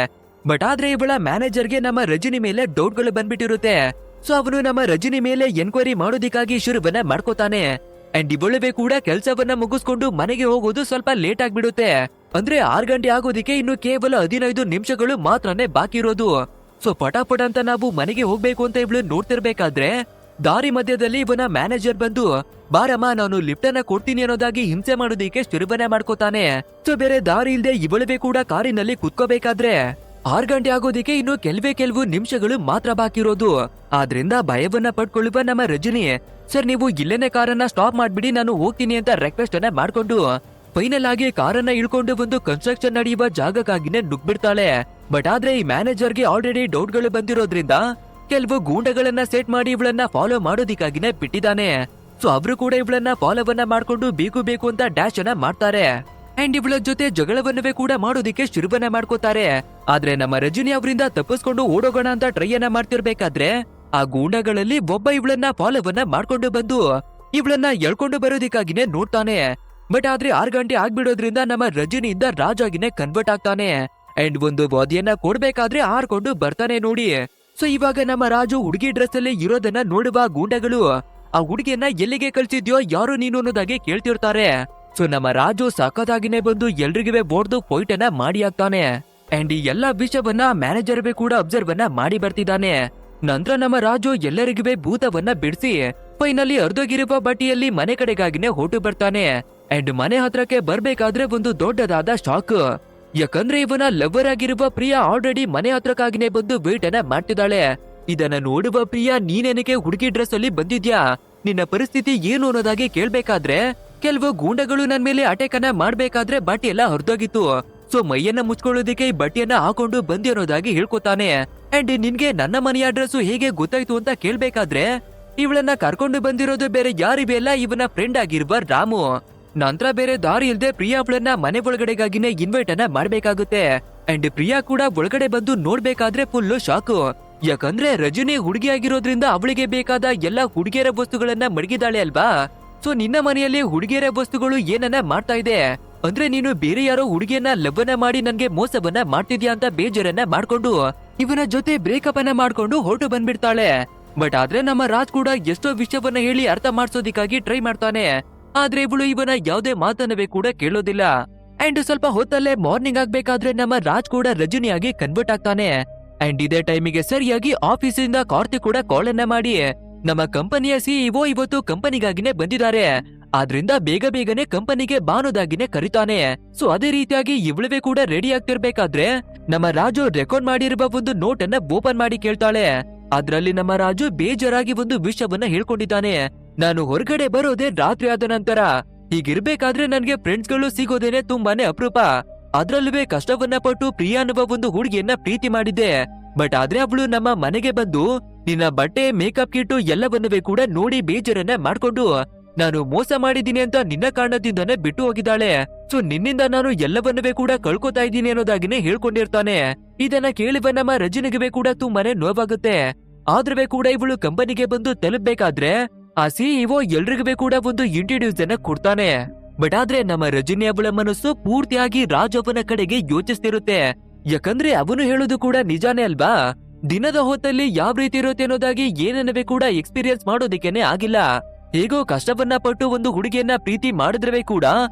ಬಟ್ ಆದ್ರೆ ಇವಳ ಮ್ಯಾನೇಜರ್ಗೆ ನಮ್ಮ ರಜನಿ ಮೇಲೆ ಡೌಟ್ಗಳು ಬಂದ್ಬಿಟ್ಟಿರುತ್ತೆ. ಸೊ ಅವನು ನಮ್ಮ ರಜನಿ ಮೇಲೆ ಎನ್ಕ್ವೈರಿ ಮಾಡೋದಿಕ್ಕಾಗಿ ಶುರುವನ್ನ ಮಾಡ್ಕೋತಾನೆ. ಅಂಡ್ ಇವಳುವೆ ಕೂಡ ಕೆಲಸವನ್ನ ಮುಗಿಸ್ಕೊಂಡು ಮನೆಗೆ ಹೋಗೋದು ಸ್ವಲ್ಪ ಲೇಟ್ ಆಗ್ಬಿಡುತ್ತೆ. ಅಂದ್ರೆ 6 ಗಂಟೆ ಆಗೋದಿಕ್ಕೆ ಇನ್ನು ಕೇವಲ 15 ನಿಮಿಷಗಳು ಮಾತ್ರನೇ ಬಾಕಿ ಇರೋದು. ಸೊ ಪಟಾಪಟ ಅಂತ ನಾವು ಮನೆಗೆ ಹೋಗ್ಬೇಕು ಅಂತ ಇವಳು ನೋಡ್ತಿರ್ಬೇಕಾದ್ರೆ ದಾರಿ ಮಧ್ಯದಲ್ಲಿ ಇವನ ಮ್ಯಾನೇಜರ್ ಬಂದು ಬಾರಮ್ಮ ನಾನು ಲಿಫ್ಟ್ ಅನ್ನ ಕೊಡ್ತೀನಿ ಅನ್ನೋದಾಗಿ ಹಿಂಸೆ ಮಾಡೋದಿಕ್ಕೆ ಶುರುವನ್ನ ಮಾಡ್ಕೋತಾನೆ. ಸೊ ಬೇರೆ ದಾರಿ ಇಲ್ದೆ ಇವಳುವೆ ಕೂಡ ಕಾರಿನಲ್ಲಿ ಕುತ್ಕೋಬೇಕಾದ್ರೆ 6 ಗಂಟೆ ಆಗೋದಿಕ್ಕೆ ಇನ್ನು ಕೆಲವು ನಿಮಿಷಗಳು ಮಾತ್ರ ಬಾಕಿ ಇರೋದು. ಆದ್ರಿಂದ ಭಯವನ್ನ ಪಡ್ಕೊಳ್ಳುವ ನಮ್ಮ ರಜನಿ ಸರ್ ನೀವು ಇಲ್ಲೇನೆ ಕಾರನ್ನ ಸ್ಟಾಪ್ ಮಾಡ್ಬಿಡಿ ನಾನು ಹೋಗ್ತೀನಿ ಅಂತ ರಿಕ್ವೆಸ್ಟ್ ಅನ್ನ ಮಾಡ್ಕೊಂಡು ಫೈನಲ್ ಆಗಿ ಕಾರನ್ನ ಇಳ್ಕೊಂಡು ಒಂದು ಕನ್ಸ್ಟ್ರಕ್ಷನ್ ನಡೆಯುವ ಜಾಗಕ್ಕಾಗಿನೇ ನುಗ್ಬಿಡ್ತಾಳೆ. ಬಟ್ ಆದ್ರೆ ಈ ಮ್ಯಾನೇಜರ್ಗೆ ಆಲ್ರೆಡಿ ಡೌಟ್ಗಳು ಬಂದಿರೋದ್ರಿಂದ ಕೆಲವು ಗೂಂಡಗಳನ್ನ ಸೆಟ್ ಮಾಡಿ ಇವಳನ್ನ ಫಾಲೋ ಮಾಡೋದಿಕ್ಕಾಗಿನೇ ಬಿಟ್ಟಿದ್ದಾನೆ. ಸೊ ಅವರು ಕೂಡ ಇವಳನ್ನ ಫಾಲೋವನ್ನ ಮಾಡ್ಕೊಂಡು ಬೇಕು ಅಂತ ಡ್ಯಾಶ್ ಅನ್ನ ಮಾಡ್ತಾರೆ. ಅಂಡ್ ಇವಳ ಜೊತೆ ಜಗಳವನ್ನವೇ ಕೂಡ ಮಾಡೋದಿಕ್ಕೆ ಶುರುವನ್ನ ಮಾಡ್ಕೋತಾರೆ. ಆದ್ರೆ ನಮ್ಮ ರಜನಿ ಅವರಿಂದ ತಪ್ಪಿಸ್ಕೊಂಡು ಓಡೋಗೋಣ ಅಂತ ಟ್ರೈ ಅನ್ನ ಮಾಡ್ತಿರ್ಬೇಕಾದ್ರೆ ಆ ಗೂಂಡಗಳಲ್ಲಿ ಒಬ್ಬ ಇವಳನ್ನ ಫಾಲೋವನ್ನ ಮಾಡ್ಕೊಂಡು ಬಂದು ಇವಳನ್ನ ಎಳ್ಕೊಂಡು ಬರೋದಿಕ್ಕಾಗಿನೇ ನೋಡ್ತಾನೆ. ಬಟ್ ಆದ್ರೆ 6 ಗಂಟೆ ಆಗ್ಬಿಡೋದ್ರಿಂದ ನಮ್ಮ ರಜನಿಯಿಂದ ರಾಜಾಗಿನೇ ಕನ್ವರ್ಟ್ ಆಗ್ತಾನೆ. ಅಂಡ್ ಒಂದು ವಾದಿಯನ್ನ ಕೊಡ್ಬೇಕಾದ್ರೆ ಹಾರ್ಕೊಂಡು ಬರ್ತಾನೆ ನೋಡಿ. ಸೊ ಇವಾಗ ನಮ್ಮ ರಾಜು ಹುಡುಗಿ ಡ್ರೆಸ್ ಅಲ್ಲಿ ಇರೋದನ್ನ ನೋಡುವ ಗೂಂಡಗಳು ಆ ಹುಡುಗಿಯನ್ನ ಎಲ್ಲಿಗೆ ಕಳ್ಸಿದ್ಯೋ ಯಾರು ನೀನು ಅನ್ನೋದಾಗಿ ಕೇಳ್ತಿರ್ತಾರೆ. ಸೊ ನಮ್ಮ ರಾಜು ಸಖತ್ತಾಗಿನೇ ಬಂದು ಎಲ್ರಿಗೂ ಬೋರ್ದು ಫೈಟ್ ಅನ್ನ ಮಾಡಿ ಆಗ್ತಾನೆ. ಅಂಡ್ ಈ ಎಲ್ಲಾ ವಿಷಯವನ್ನ ಮ್ಯಾನೇಜರ್ ಕೂಡ ಅಬ್ಸರ್ವ್ ಅನ್ನ ಮಾಡಿ ಬರ್ತಿದ್ದಾನೆ. ನಂತರ ನಮ್ಮ ರಾಜು ಎಲ್ಲರಿಗೂ ಭೂತವನ್ನ ಬಿಡಿಸಿ ಫೈನಲಿ ಅರ್ಧೋಗಿರುವ ಬಟ್ಟಿಯಲ್ಲಿ ಮನೆ ಕಡೆಗಾಗಿನೇ ಹೊರಟು ಬರ್ತಾನೆ. ಅಂಡ್ ಮನೆ ಹತ್ರಕ್ಕೆ ಬರ್ಬೇಕಾದ್ರೆ ಒಂದು ದೊಡ್ಡದಾದ ಶಾಕ್. ಯಾಕಂದ್ರೆ ಇವನ ಲವರ್ ಆಗಿರುವ ಪ್ರಿಯಾ ಆಲ್ರೆಡಿ ಮನೆ ಹತ್ರಕ್ಕಾಗಿನೇ ಬಂದು ವೇಟ್ ಅನ್ನ ಮಾಡ್ತಿದ್ದಾಳೆ. ಇದನ್ನ ನೋಡುವ ಪ್ರಿಯಾ ನೀನೇನಕ್ಕೆ ಹುಡುಗಿ ಡ್ರೆಸ್ ಅಲ್ಲಿ ಬಂದಿದ್ಯಾ, ನಿನ್ನ ಪರಿಸ್ಥಿತಿ ಏನು ಅನ್ನೋದಾಗಿ ಕೇಳ್ಬೇಕಾದ್ರೆ ಕೆಲವು ಗೂಂಡಗಳು ನನ್ ಮೇಲೆ ಅಟ್ಯಾಕ್ ಅನ್ನ ಮಾಡ್ಬೇಕಾದ್ರೆ ಬಟ್ಟೆ ಎಲ್ಲ ಹೊರದೋಗಿತ್ತು. ಸೊ ಮೈಯನ್ನ ಮುಚ್ಕೊಳ್ಳೋದಿಕ್ಕೆ ಈ ಬಟ್ಟೆಯನ್ನ ಹಾಕೊಂಡು ಬಂದಿ ಅನ್ನೋದಾಗಿ ಹೇಳ್ಕೊತಾನೆ. ಅಂಡ್ ನಿನ್ಗೆ ನನ್ನ ಮನೆಯ ಅಡ್ರೆಸ್ ಹೇಗೆ ಗೊತ್ತಾಯ್ತು ಅಂತ ಕೇಳ್ಬೇಕಾದ್ರೆ ಇವಳನ್ನ ಕರ್ಕೊಂಡು ಬಂದಿರೋದು ಬೇರೆ ಯಾರಿವೆ ಅಲ್ಲ ಇವನ ಫ್ರೆಂಡ್ ಆಗಿರುವ ರಾಮು. ನಂತರ ಬೇರೆ ದಾರಿ ಇಲ್ದೆ ಪ್ರಿಯಾ ಅವಳನ್ನ ಮನೆ ಒಳಗಡೆಗಾಗಿನೇ ಇನ್ವೈಟ್ ಅನ್ನ ಮಾಡ್ಬೇಕಾಗುತ್ತೆ. ಅಂಡ್ ಪ್ರಿಯಾ ಕೂಡ ಒಳಗಡೆ ಬಂದು ನೋಡ್ಬೇಕಾದ್ರೆ ಫುಲ್ ಶಾಕು. ಯಾಕಂದ್ರೆ ರಜನಿ ಹುಡುಗಿ ಆಗಿರೋದ್ರಿಂದ ಅವಳಿಗೆ ಬೇಕಾದ ಎಲ್ಲಾ ಹುಡುಗಿಯರ ವಸ್ತುಗಳನ್ನ ಮಡಗಿದಾಳೆ ಅಲ್ವಾ. ಸೊ ನಿನ್ನ ಮನೆಯಲ್ಲಿ ಹುಡುಗಿಯರ ವಸ್ತುಗಳು ಏನನ್ನ ಮಾಡ್ತಾ ಇದೆ ಅಂದ್ರೆ ನೀನು ಬೇರೆ ಯಾರೋ ಹುಡುಗಿಯನ್ನ ಲವ್ವನ್ನ ಮಾಡಿ ನನ್ಗೆ ಮೋಸವನ್ನ ಮಾಡ್ತಿದ್ಯಾ ಅಂತ ಬೇಜಾರನ್ನ ಮಾಡ್ಕೊಂಡು ಇವನ ಜೊತೆ ಬ್ರೇಕಪ್ ಅನ್ನ ಮಾಡ್ಕೊಂಡು ಹೊರಟು ಬಂದ್ಬಿಡ್ತಾಳೆ. ಬಟ್ ಆದ್ರೆ ನಮ್ಮ ರಾಜ್ ಕೂಡ ಎಷ್ಟೋ ವಿಷಯವನ್ನ ಹೇಳಿ ಅರ್ಥ ಮಾಡ್ಸೋದಿಕ್ಕಾಗಿ ಟ್ರೈ ಮಾಡ್ತಾನೆ. ಆದ್ರೆ ಇವಳು ಇವನ ಯಾವುದೇ ಮಾತನ್ನವೇ ಕೂಡ ಕೇಳೋದಿಲ್ಲ. ಅಂಡ್ ಸ್ವಲ್ಪ ಹೊತ್ತಲ್ಲೇ ಮಾರ್ನಿಂಗ್ ಆಗ್ಬೇಕಾದ್ರೆ ನಮ್ಮ ರಾಜ್ ಕೂಡ ರಜನಿಯಾಗಿ ಕನ್ವರ್ಟ್ ಆಗ್ತಾನೆ. ಅಂಡ್ ಇದೇ ಟೈಮಿಗೆ ಸರಿಯಾಗಿ ಆಫೀಸಿಂದ ಕಾರ್ತಿಕ್ ಕೂಡ ಕಾಲ್ ಅನ್ನ ಮಾಡಿ ನಮ್ಮ ಕಂಪನಿಯ ಸಿಇಒ ಇವತ್ತು ಕಂಪನಿಗಾಗಿನೇ ಬಂದಿದ್ದಾರೆ, ಆದ್ರಿಂದ ಬೇಗನೆ ಕಂಪನಿಗೆ ಬಾನೋದಾಗಿನೇ ಕರೀತಾನೆ. ಸೊ ಅದೇ ರೀತಿಯಾಗಿ ಇವಳುವೆ ಕೂಡ ರೆಡಿ ಆಗ್ತಿರ್ಬೇಕಾದ್ರೆ ನಮ್ಮ ರಾಜು ರೆಕಾರ್ಡ್ ಮಾಡಿರುವ ಒಂದು ನೋಟ್ ಅನ್ನ ಓಪನ್ ಮಾಡಿ ಕೇಳ್ತಾಳೆ. ಅದ್ರಲ್ಲಿ ನಮ್ಮ ರಾಜು ಬೇಜಾರಾಗಿ ಒಂದು ವಿಷಯವನ್ನ ಹೇಳ್ಕೊಂಡಿದ್ದಾನೆ. ನಾನು ಹೊರಗಡೆ ಬರೋದೇ ರಾತ್ರಿ ಆದ ನಂತರ, ಹೀಗಿರ್ಬೇಕಾದ್ರೆ ನನ್ಗೆ ಫ್ರೆಂಡ್ಸ್ ಗಳು ಸಿಗೋದೇನೆ ತುಂಬಾನೇ ಅಪರೂಪ. ಅದ್ರಲ್ಲೂ ಕಷ್ಟವನ್ನ ಪಟ್ಟು ಪ್ರಿಯಾ ಅನ್ನುವ ಒಂದು ಹುಡುಗಿಯನ್ನ ಪ್ರೀತಿ ಮಾಡಿದ್ದೆ. ಬಟ್ ಆದ್ರೆ ಅವಳು ನಮ್ಮ ಮನೆಗೆ ಬಂದು ನಿನ್ನ ಬಟ್ಟೆ ಮೇಕಪ್ ಕಿಟ್ಟು ಎಲ್ಲವನ್ನವೇ ಕೂಡ ನೋಡಿ ಬೇಜಾರನ್ನ ಮಾಡ್ಕೊಂಡು ನಾನು ಮೋಸ ಮಾಡಿದ್ದೀನಿ ಅಂತ ನಿನ್ನ ಕಾರಣದಿಂದಾನೆ ಬಿಟ್ಟು ಹೋಗಿದ್ದಾಳೆ. ಸೊ ನಿನ್ನಿಂದ ನಾನು ಎಲ್ಲವನ್ನವೇ ಕೂಡ ಕಳ್ಕೊತಾ ಇದ್ದೀನಿ ಅನ್ನೋದಾಗಿನೇ ಹೇಳ್ಕೊಂಡಿರ್ತಾನೆ. ಇದನ್ನ ಕೇಳುವ ನಮ್ಮ ರಜನಿಗೆ ಕೂಡ ತುಂಬಾನೇ ನೋವಾಗುತ್ತೆ. ಆದ್ರೂ ಕೂಡ ಇವಳು ಕಂಪನಿಗೆ ಬಂದು ತಲುಪಬೇಕಾದ್ರೆ ಆ ಸಿಇಒ ಎಲ್ರಿಗೂ ಕೂಡ ಒಂದು ಇಂಟ್ರೊಡ್ಯೂಸ್ ಅನ್ನ ಕೊಡ್ತಾನೆ. ಬಟ್ ಆದ್ರೆ ನಮ್ಮ ರಜನಿ ಅವಳ ಮನಸ್ಸು ಪೂರ್ತಿಯಾಗಿ ರಾಜ್ ಅವನ ಕಡೆಗೆ ಯೋಚಿಸ್ತಿರುತ್ತೆ. ಯಾಕಂದ್ರೆ ಅವನು ಹೇಳೋದು ಕೂಡ ನಿಜಾನೇ ಅಲ್ವಾ. ದಿನದ ಹೊತ್ತಲ್ಲಿ ಯಾವ ರೀತಿ ಇರುತ್ತೆ ಅನ್ನೋದಾಗಿ ಏನನ್ನವೇ ಕೂಡ ಎಕ್ಸ್ಪೀರಿಯನ್ಸ್ ಮಾಡೋದಿಕ್ಕೇನೆ ಆಗಿಲ್ಲ. ಹೇಗೋ ಕಷ್ಟವನ್ನ ಪಟ್ಟು ಒಂದು ಹುಡುಗಿಯನ್ನ ಪ್ರೀತಿ ಮಾಡಿದ್ರವೇ ಕೂಡ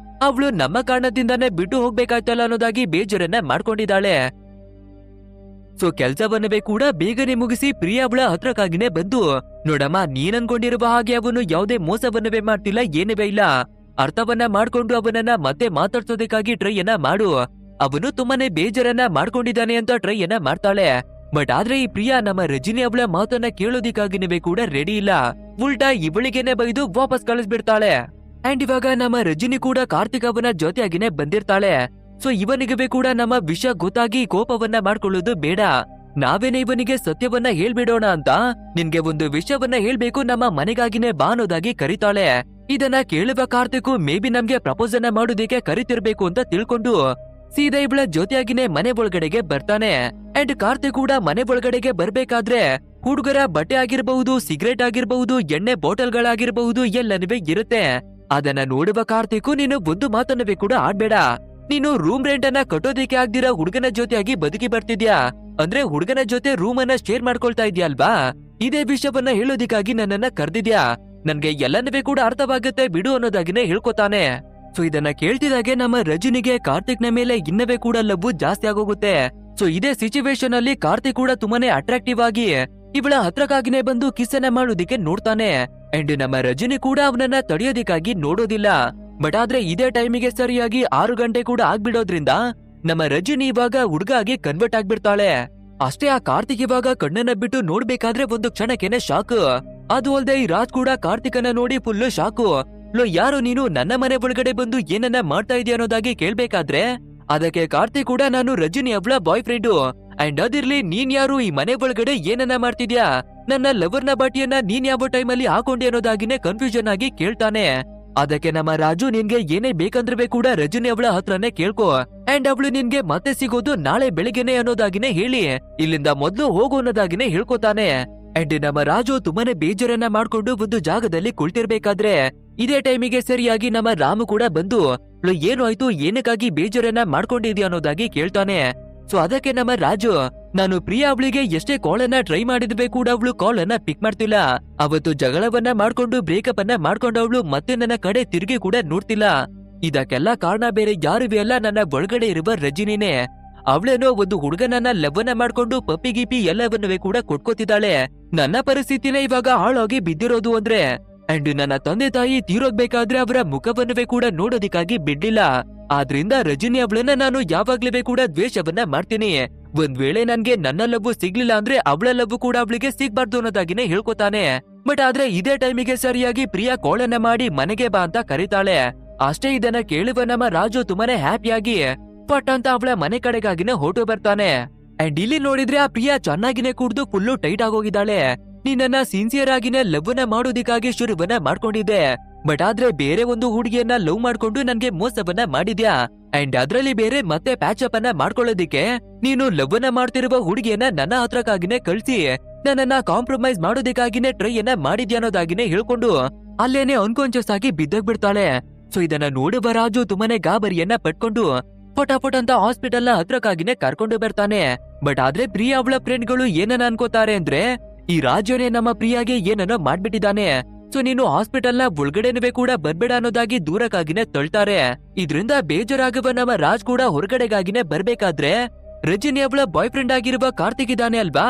ಅವಳು ನಮ್ಮ ಕಾರಣದಿಂದಾನೇ ಬಿಟ್ಟು ಹೋಗ್ಬೇಕಾಯ್ತಲ್ಲ ಅನ್ನೋದಾಗಿ ಬೇಜಾರನ್ನ ಮಾಡ್ಕೊಂಡಿದ್ದಾಳೆ. ಸೊ ಕೆಲ್ಸವನ್ನವೇ ಕೂಡ ಬೇಗನೆ ಮುಗಿಸಿ ಪ್ರಿಯಾ ಅವಳ ಹತ್ರಕ್ಕಾಗಿನೇ ಬಂದು, ನೋಡಮ್ಮ, ನೀನ್ ಅನ್ಕೊಂಡಿರುವ ಹಾಗೆ ಅವನು ಯಾವುದೇ ಮೋಸವನ್ನವೇ ಮಾಡ್ತಿಲ್ಲ, ಏನವೇ ಇಲ್ಲ. ಅರ್ಥವನ್ನ ಮಾಡ್ಕೊಂಡು ಅವನನ್ನ ಮತ್ತೆ ಮಾತಾಡ್ಸೋದಕ್ಕಾಗಿ ಟ್ರೈಯನ್ನ ಮಾಡು. ಅವನು ತುಂಬಾನೇ ಬೇಜಾರನ್ನ ಮಾಡ್ಕೊಂಡಿದ್ದಾನೆ ಅಂತ ಟ್ರೈಯನ್ನ ಮಾಡ್ತಾಳೆ. ಬಟ್ ಆದ್ರೆ ಈ ಪ್ರಿಯಾ ನಮ್ಮ ರಜನಿ ಅವಳ ಮಾತನ್ನ ಕೇಳೋದಿಕ್ಕಾಗಿನವೇ ಕೂಡ ರೆಡಿ ಇಲ್ಲ. ಉಲ್ಟಾ ಇವಳಿಗೆನೆ ಬೈದು ವಾಪಸ್ ಕಳಿಸ್ಬಿಡ್ತಾಳೆ. ಅಂಡ್ ಇವಾಗ ನಮ್ಮ ರಜನಿ ಕೂಡ ಕಾರ್ತಿಕ್ ಅವನ ಜೊತೆಯಾಗಿನೇ ಬಂದಿರ್ತಾಳೆ. ಸೊ ಇವನಿಗೆ ಕೂಡ ನಮ್ಮ ವಿಷಯ ಗೊತ್ತಾಗಿ ಕೋಪವನ್ನ ಮಾಡ್ಕೊಳ್ಳೋದು ಬೇಡ, ನಾವೇನೇ ಇವನಿಗೆ ಸತ್ಯವನ್ನ ಹೇಳ್ಬಿಡೋಣ ಅಂತ ನಿನ್ಗೆ ಒಂದು ವಿಷಯವನ್ನ ಹೇಳ್ಬೇಕು, ನಮ್ಮ ಮನೆಗಾಗಿನೇ ಬಾ ಅನ್ನೋದಾಗಿ ಕರೀತಾಳೆ. ಇದನ್ನ ಕೇಳುವ ಕಾರ್ತಿಕ್ ಮೇ ಬಿ ನಮ್ಗೆ ಪ್ರಪೋಸ್ ಅನ್ನ ಮಾಡೋದಿಕ್ಕೆ ಕರಿತಿರ್ಬೇಕು ಅಂತ ತಿಳ್ಕೊಂಡು ಸೀದಾ ಇವಳ ಜೊತೆಯಾಗಿನೇ ಮನೆ ಒಳಗಡೆಗೆ ಬರ್ತಾನೆ. ಅಂಡ್ ಕಾರ್ತಿಕ್ ಕೂಡ ಮನೆ ಒಳಗಡೆಗೆ ಬರ್ಬೇಕಾದ್ರೆ ಹುಡುಗರ ಬಟ್ಟೆ ಆಗಿರಬಹುದು, ಸಿಗರೇಟ್ ಆಗಿರಬಹುದು, ಎಣ್ಣೆ ಬಾಟಲ್ಗಳಾಗಿರಬಹುದು ಎಲ್ಲನವೇ ಇರುತ್ತೆ. ಅದನ್ನ ನೋಡುವ ಕಾರ್ತಿಕ್, ನೀನು ಒಂದು ಮಾತನ್ನವೇ ಕೂಡ ಆಡ್ಬೇಡ, ನೀನು ರೂಮ್ ರೆಂಟ್ ಅನ್ನ ಕಟ್ಟೋದಿಕ್ಕೆ ಆಗ್ದಿರ ಹುಡುಗನ ಜೊತೆಯಾಗಿ ಬದುಕಿ ಬರ್ತಿದ್ಯಾ, ಅಂದ್ರೆ ಹುಡುಗನ ಜೊತೆ ರೂಮ್ ಅನ್ನ ಶೇರ್ ಮಾಡ್ಕೊಳ್ತಾ ಇದ್ಯಲ್ವಾ, ಇದೇ ವಿಷಯವನ್ನ ಹೇಳೋದಿಕ್ಕಾಗಿ ನನ್ನನ್ನ ಕರ್ದಿದ್ಯಾ, ನನ್ಗೆ ಎಲ್ಲನವೇ ಕೂಡ ಅರ್ಥವಾಗುತ್ತೆ ಬಿಡು ಅನ್ನೋದಾಗಿನೇ ಹೇಳ್ಕೊತಾನೆ. ಸೊ ಇದನ್ನ ಕೇಳ್ತಿದಾಗೆ ನಮ್ಮ ರಜನಿಗೆ ಕಾರ್ತಿಕ್ ನ ಮೇಲೆ ಇನ್ನವೇ ಕೂಡ ಲವ್ ಜಾಸ್ತಿ ಆಗೋಗುತ್ತೆ. ಸೊ ಇದೇ ಸಿಚುವೇಶನ್ ಅಲ್ಲಿ ಕಾರ್ತಿಕ್ ಕೂಡ ತುಂಬಾನೇ ಅಟ್ರಾಕ್ಟಿವ್ ಆಗಿ ಇವಳ ಹತ್ರಕ್ಕಾಗಿನೇ ಬಂದು ಕಿಸ್ ಅನ್ನ ಮಾಡೋದಿಕ್ಕೆ ನೋಡ್ತಾನೆ. ಅಂಡ್ ನಮ್ಮ ರಜನಿ ಕೂಡ ಅವನನ್ನ ತಡೆಯೋದಿಕ್ಕಾಗಿ ನೋಡೋದಿಲ್ಲ. ಬಟ್ ಆದ್ರೆ ಇದೇ ಟೈಮಿಗೆ ಸರಿಯಾಗಿ 6 ಗಂಟೆ ಕೂಡ ಆಗ್ಬಿಡೋದ್ರಿಂದ ನಮ್ಮ ರಜನಿ ಇವಾಗ ಹುಡುಗ ಆಗಿ ಕನ್ವರ್ಟ್ ಆಗ್ಬಿಡ್ತಾಳೆ. ಅಷ್ಟೇ ಆ ಕಾರ್ತಿಕ್ ಇವಾಗ ಕಣ್ಣನ್ನ ಬಿಟ್ಟು ನೋಡ್ಬೇಕಾದ್ರೆ ಒಂದು ಕ್ಷಣಕ್ಕೆನೆ ಶಾಕ್. ಅದು ಅಲ್ದೆ ಈ ರಾಜ್ ಕೂಡ ಕಾರ್ತಿಕನ ನೋಡಿ ಫುಲ್ ಶಾಕು. ಲೋ, ಯಾರು ನೀನು ನನ್ನ ಮನೆ ಒಳಗಡೆ ಬಂದು ಏನನ್ನ ಮಾಡ್ತಾ ಇದೀಯ ಅನ್ನೋದಾಗಿ ಕೇಳ್ಬೇಕಾದ್ರೆ ಅದಕ್ಕೆ ಕಾರ್ತಿಕ್ ಕೂಡ ನಾನು ರಜನಿ ಅವಳ ಬಾಯ್ ಫ್ರೆಂಡು, ಅಂಡ್ ಅದಿರ್ಲಿ ನೀನ್ ಯಾರು, ಈ ಮನೆ ಒಳಗಡೆ ಏನನ್ನ ಮಾಡ್ತಿದ್ಯಾ, ನನ್ನ ಲವರ್ನ ಬಾಟಿಯನ್ನ ನೀನ್ ಯಾವ ಟೈಮಲ್ಲಿ ಹಾಕೊಂಡಿ ಅನ್ನೋದಾಗಿನೇ ಕನ್ಫ್ಯೂಷನ್ ಆಗಿ ಕೇಳ್ತಾನೆ. ಅದಕ್ಕೆ ನಮ್ಮ ರಾಜು, ನಿನ್ಗೆ ಏನೇ ಬೇಕಂದ್ರೆ ಕೂಡ ರಜನಿ ಅವಳ ಹತ್ರನೇ ಕೇಳ್ಕೊ, ಅಂಡ್ ಅವಳು ನಿನ್ಗೆ ಮತ್ತೆ ಸಿಗೋದು ನಾಳೆ ಬೆಳಿಗ್ಗೆನೆ ಅನ್ನೋದಾಗಿನೇ ಹೇಳಿ ಇಲ್ಲಿಂದ ಮೊದ್ಲು ಹೋಗೋ ಅನ್ನೋದಾಗಿನೇ ಹೇಳ್ಕೊತಾನೆ. ಅಂಡ್ ನಮ್ಮ ರಾಜು ತುಂಬಾನೇ ಬೇಜಾರನ್ನ ಮಾಡ್ಕೊಂಡು ಒಂದು ಜಾಗದಲ್ಲಿ ಕುಳಿತಿರ್ಬೇಕಾದ್ರೆ ಇದೇ ಟೈಮಿಗೆ ಸರಿಯಾಗಿ ನಮ್ಮ ರಾಮು ಕೂಡ ಬಂದು, ಏನು ಆಯ್ತು, ಏನಕ್ಕಾಗಿ ಬೇಜಾರನ್ನ ಮಾಡ್ಕೊಂಡಿದ್ಯಾ ಅನ್ನೋದಾಗಿ ಕೇಳ್ತಾನೆ. ಸೊ ಅದಕ್ಕೆ ನಮ್ಮ ರಾಜು, ನಾನು ಪ್ರಿಯಾ ಅವಳಿಗೆ ಎಷ್ಟೇ ಕಾಲ್ ಅನ್ನ ಟ್ರೈ ಮಾಡಿದ್ವಿ ಕೂಡ ಅವಳು ಕಾಲ್ ಅನ್ನ ಪಿಕ್ ಮಾಡ್ತಿಲ್ಲ, ಅವತ್ತು ಜಗಳವನ್ನ ಮಾಡ್ಕೊಂಡು ಬ್ರೇಕಪ್ ಅನ್ನ ಮಾಡ್ಕೊಂಡು ಅವಳು ಮತ್ತೆ ನನ್ನ ಕಡೆ ತಿರುಗಿ ಕೂಡ ನೋಡ್ತಿಲ್ಲ, ಇದಕ್ಕೆಲ್ಲ ಕಾರಣ ಬೇರೆ ಯಾರುವೆ ಅಲ್ಲ, ನನ್ನ ಒಳಗಡೆ ಇರುವ ರಜನಿನೇ. ಅವಳೇನೋ ಒಂದು ಹುಡುಗನನ್ನ ಲವ್ವನ್ನ ಮಾಡ್ಕೊಂಡು ಪಪ್ಪಿ ಗಿಪಿ ಎಲ್ಲವನ್ನೂ ಕೂಡ ಕೊಟ್ಕೋತಿದ್ದಾಳೆ. ನನ್ನ ಪರಿಸ್ಥಿತಿನೇ ಇವಾಗ ಹಾಳಾಗಿ ಬಿದ್ದಿರೋದು ಅಂದ್ರೆ, ಅಂಡ್ ನನ್ನ ತಂದೆ ತಾಯಿ ತೀರೋಗ್ಬೇಕಾದ್ರೆ ಅವರ ಮುಖವನ್ನವೇ ಕೂಡ ನೋಡೋದಿಕ್ಕಾಗಿ ಬಿಡ್ಲಿಲ್ಲ. ಆದ್ರಿಂದ ರಜನಿ ಅವಳನ್ನ ನಾನು ಯಾವಾಗ್ಲೂ ಕೂಡ ದ್ವೇಷವನ್ನ ಮಾಡ್ತೀನಿ. ಒಂದ್ ವೇಳೆ ನನ್ಗೆ ನನ್ನ ಲವ್ ಸಿಗ್ಲಿಲ್ಲ ಅಂದ್ರೆ ಅವಳ ಲವ್ ಕೂಡ ಅವಳಿಗೆ ಸಿಗ್ಬಾರ್ದು ಅನ್ನೋದಾಗಿನೇ ಹೇಳ್ಕೊತಾನೆ. ಬಟ್ ಆದ್ರೆ ಇದೇ ಟೈಮಿಗೆ ಸರಿಯಾಗಿ ಪ್ರಿಯಾ ಕಾಲನ್ನ ಮಾಡಿ ಮನೆಗೆ ಬಾ ಅಂತ ಕರೀತಾಳೆ. ಅಷ್ಟೇ ಇದನ್ನ ಕೇಳುವ ನಮ್ಮ ರಾಜು ತುಂಬಾನೇ ಹ್ಯಾಪಿಯಾಗಿ ಪಟ್ ಅಂತ ಅವಳ ಮನೆ ಕಡೆಗಾಗಿನೇ ಹೊರಟು ಬರ್ತಾನೆ. ಅಂಡ್ ಇಲ್ಲಿ ನೋಡಿದ್ರೆ ಆ ಪ್ರಿಯಾ ಚೆನ್ನಾಗಿನೇ ಕುಡ್ದು ಫುಲ್ಲು ಟೈಟ್ ಆಗೋಗಿದ್ದಾಳೆ. ನೀನನ್ನ ಸಿನ್ಸಿಯರ್ ಆಗಿನೇ ಲವ್ವನ್ನ ಮಾಡೋದಿಕ್ಕಾಗಿ ಶುರುವನ್ನ ಮಾಡ್ಕೊಂಡಿದ್ದೆ, ಬಟ್ ಆದ್ರೆ ಬೇರೆ ಒಂದು ಹುಡುಗಿಯನ್ನ ಲವ್ ಮಾಡ್ಕೊಂಡು ನನ್ಗೆ ಮೋಸವನ್ನ ಮಾಡಿದ್ಯಾ, ಅಂಡ್ ಅದ್ರಲ್ಲಿ ಬೇರೆ ಮತ್ತೆ ಪ್ಯಾಚಪ್ ಅನ್ನ ಮಾಡ್ಕೊಳ್ಳೋದಿಕ್ಕೆ ನೀನು ಲವ್ವನ್ನ ಮಾಡ್ತಿರುವ ಹುಡುಗಿಯನ್ನ ನನ್ನ ಹತ್ರಕ್ಕಾಗಿನೇ ಕಳ್ಸಿ ನನ್ನನ್ನ ಕಾಂಪ್ರಮೈಸ್ ಮಾಡೋದಿಕ್ಕಾಗಿನೇ ಟ್ರೈಯನ್ನ ಮಾಡಿದ್ಯಾ ಅನ್ನೋದಾಗಿನೇ ಹೇಳ್ಕೊಂಡು ಅಲ್ಲೇನೆ ಅನ್ಕಾನ್ಶಿಯಸ್ ಆಗಿ ಬಿದ್ದೋಗ್ಬಿಡ್ತಾಳೆ. ಸೊ ಇದನ್ನ ನೋಡುವ ರಾಜು ತುಂಬಾನೇ ಗಾಬರಿಯನ್ನ ಪಟ್ಕೊಂಡು ಫಟಾಫಟ್ ಅಂತ ಹಾಸ್ಪಿಟಲ್ ನ ಹತ್ರಕ್ಕಾಗಿನೇ ಕರ್ಕೊಂಡು ಬರ್ತಾನೆ. ಬಟ್ ಆದ್ರೆ ಪ್ರಿಯಾ ಅವಳ ಫ್ರೆಂಡ್ಗಳು ಏನನ್ನ ಅನ್ಕೋತಾರೆ ಅಂದ್ರೆ, ಈ ರಾಜನೇ ನಮ್ಮ ಪ್ರಿಯಾಗೆ ಏನನ್ನೋ ಮಾಡ್ಬಿಟ್ಟಿದ್ದಾನೆ, ಸೊ ನೀನು ಹಾಸ್ಪಿಟಲ್ ನ ಒಳಗಡೆನವೇ ಕೂಡ ಬರ್ಬೇಡ ಅನ್ನೋದಾಗಿ ದೂರಕ್ಕಾಗಿನೇ ತಳ್ತಾರೆ. ಇದ್ರಿಂದ ಬೇಜಾರಾಗುವ ನಮ್ಮ ರಾಜ್ ಕೂಡ ಹೊರಗಡೆಗಾಗಿನೇ ಬರ್ಬೇಕಾದ್ರೆ ರಜನಿ ಅವಳ ಬಾಯ್ ಫ್ರೆಂಡ್ ಆಗಿರುವ ಕಾರ್ತಿಕ್ ಇದ್ದಾನೆ ಅಲ್ವಾ,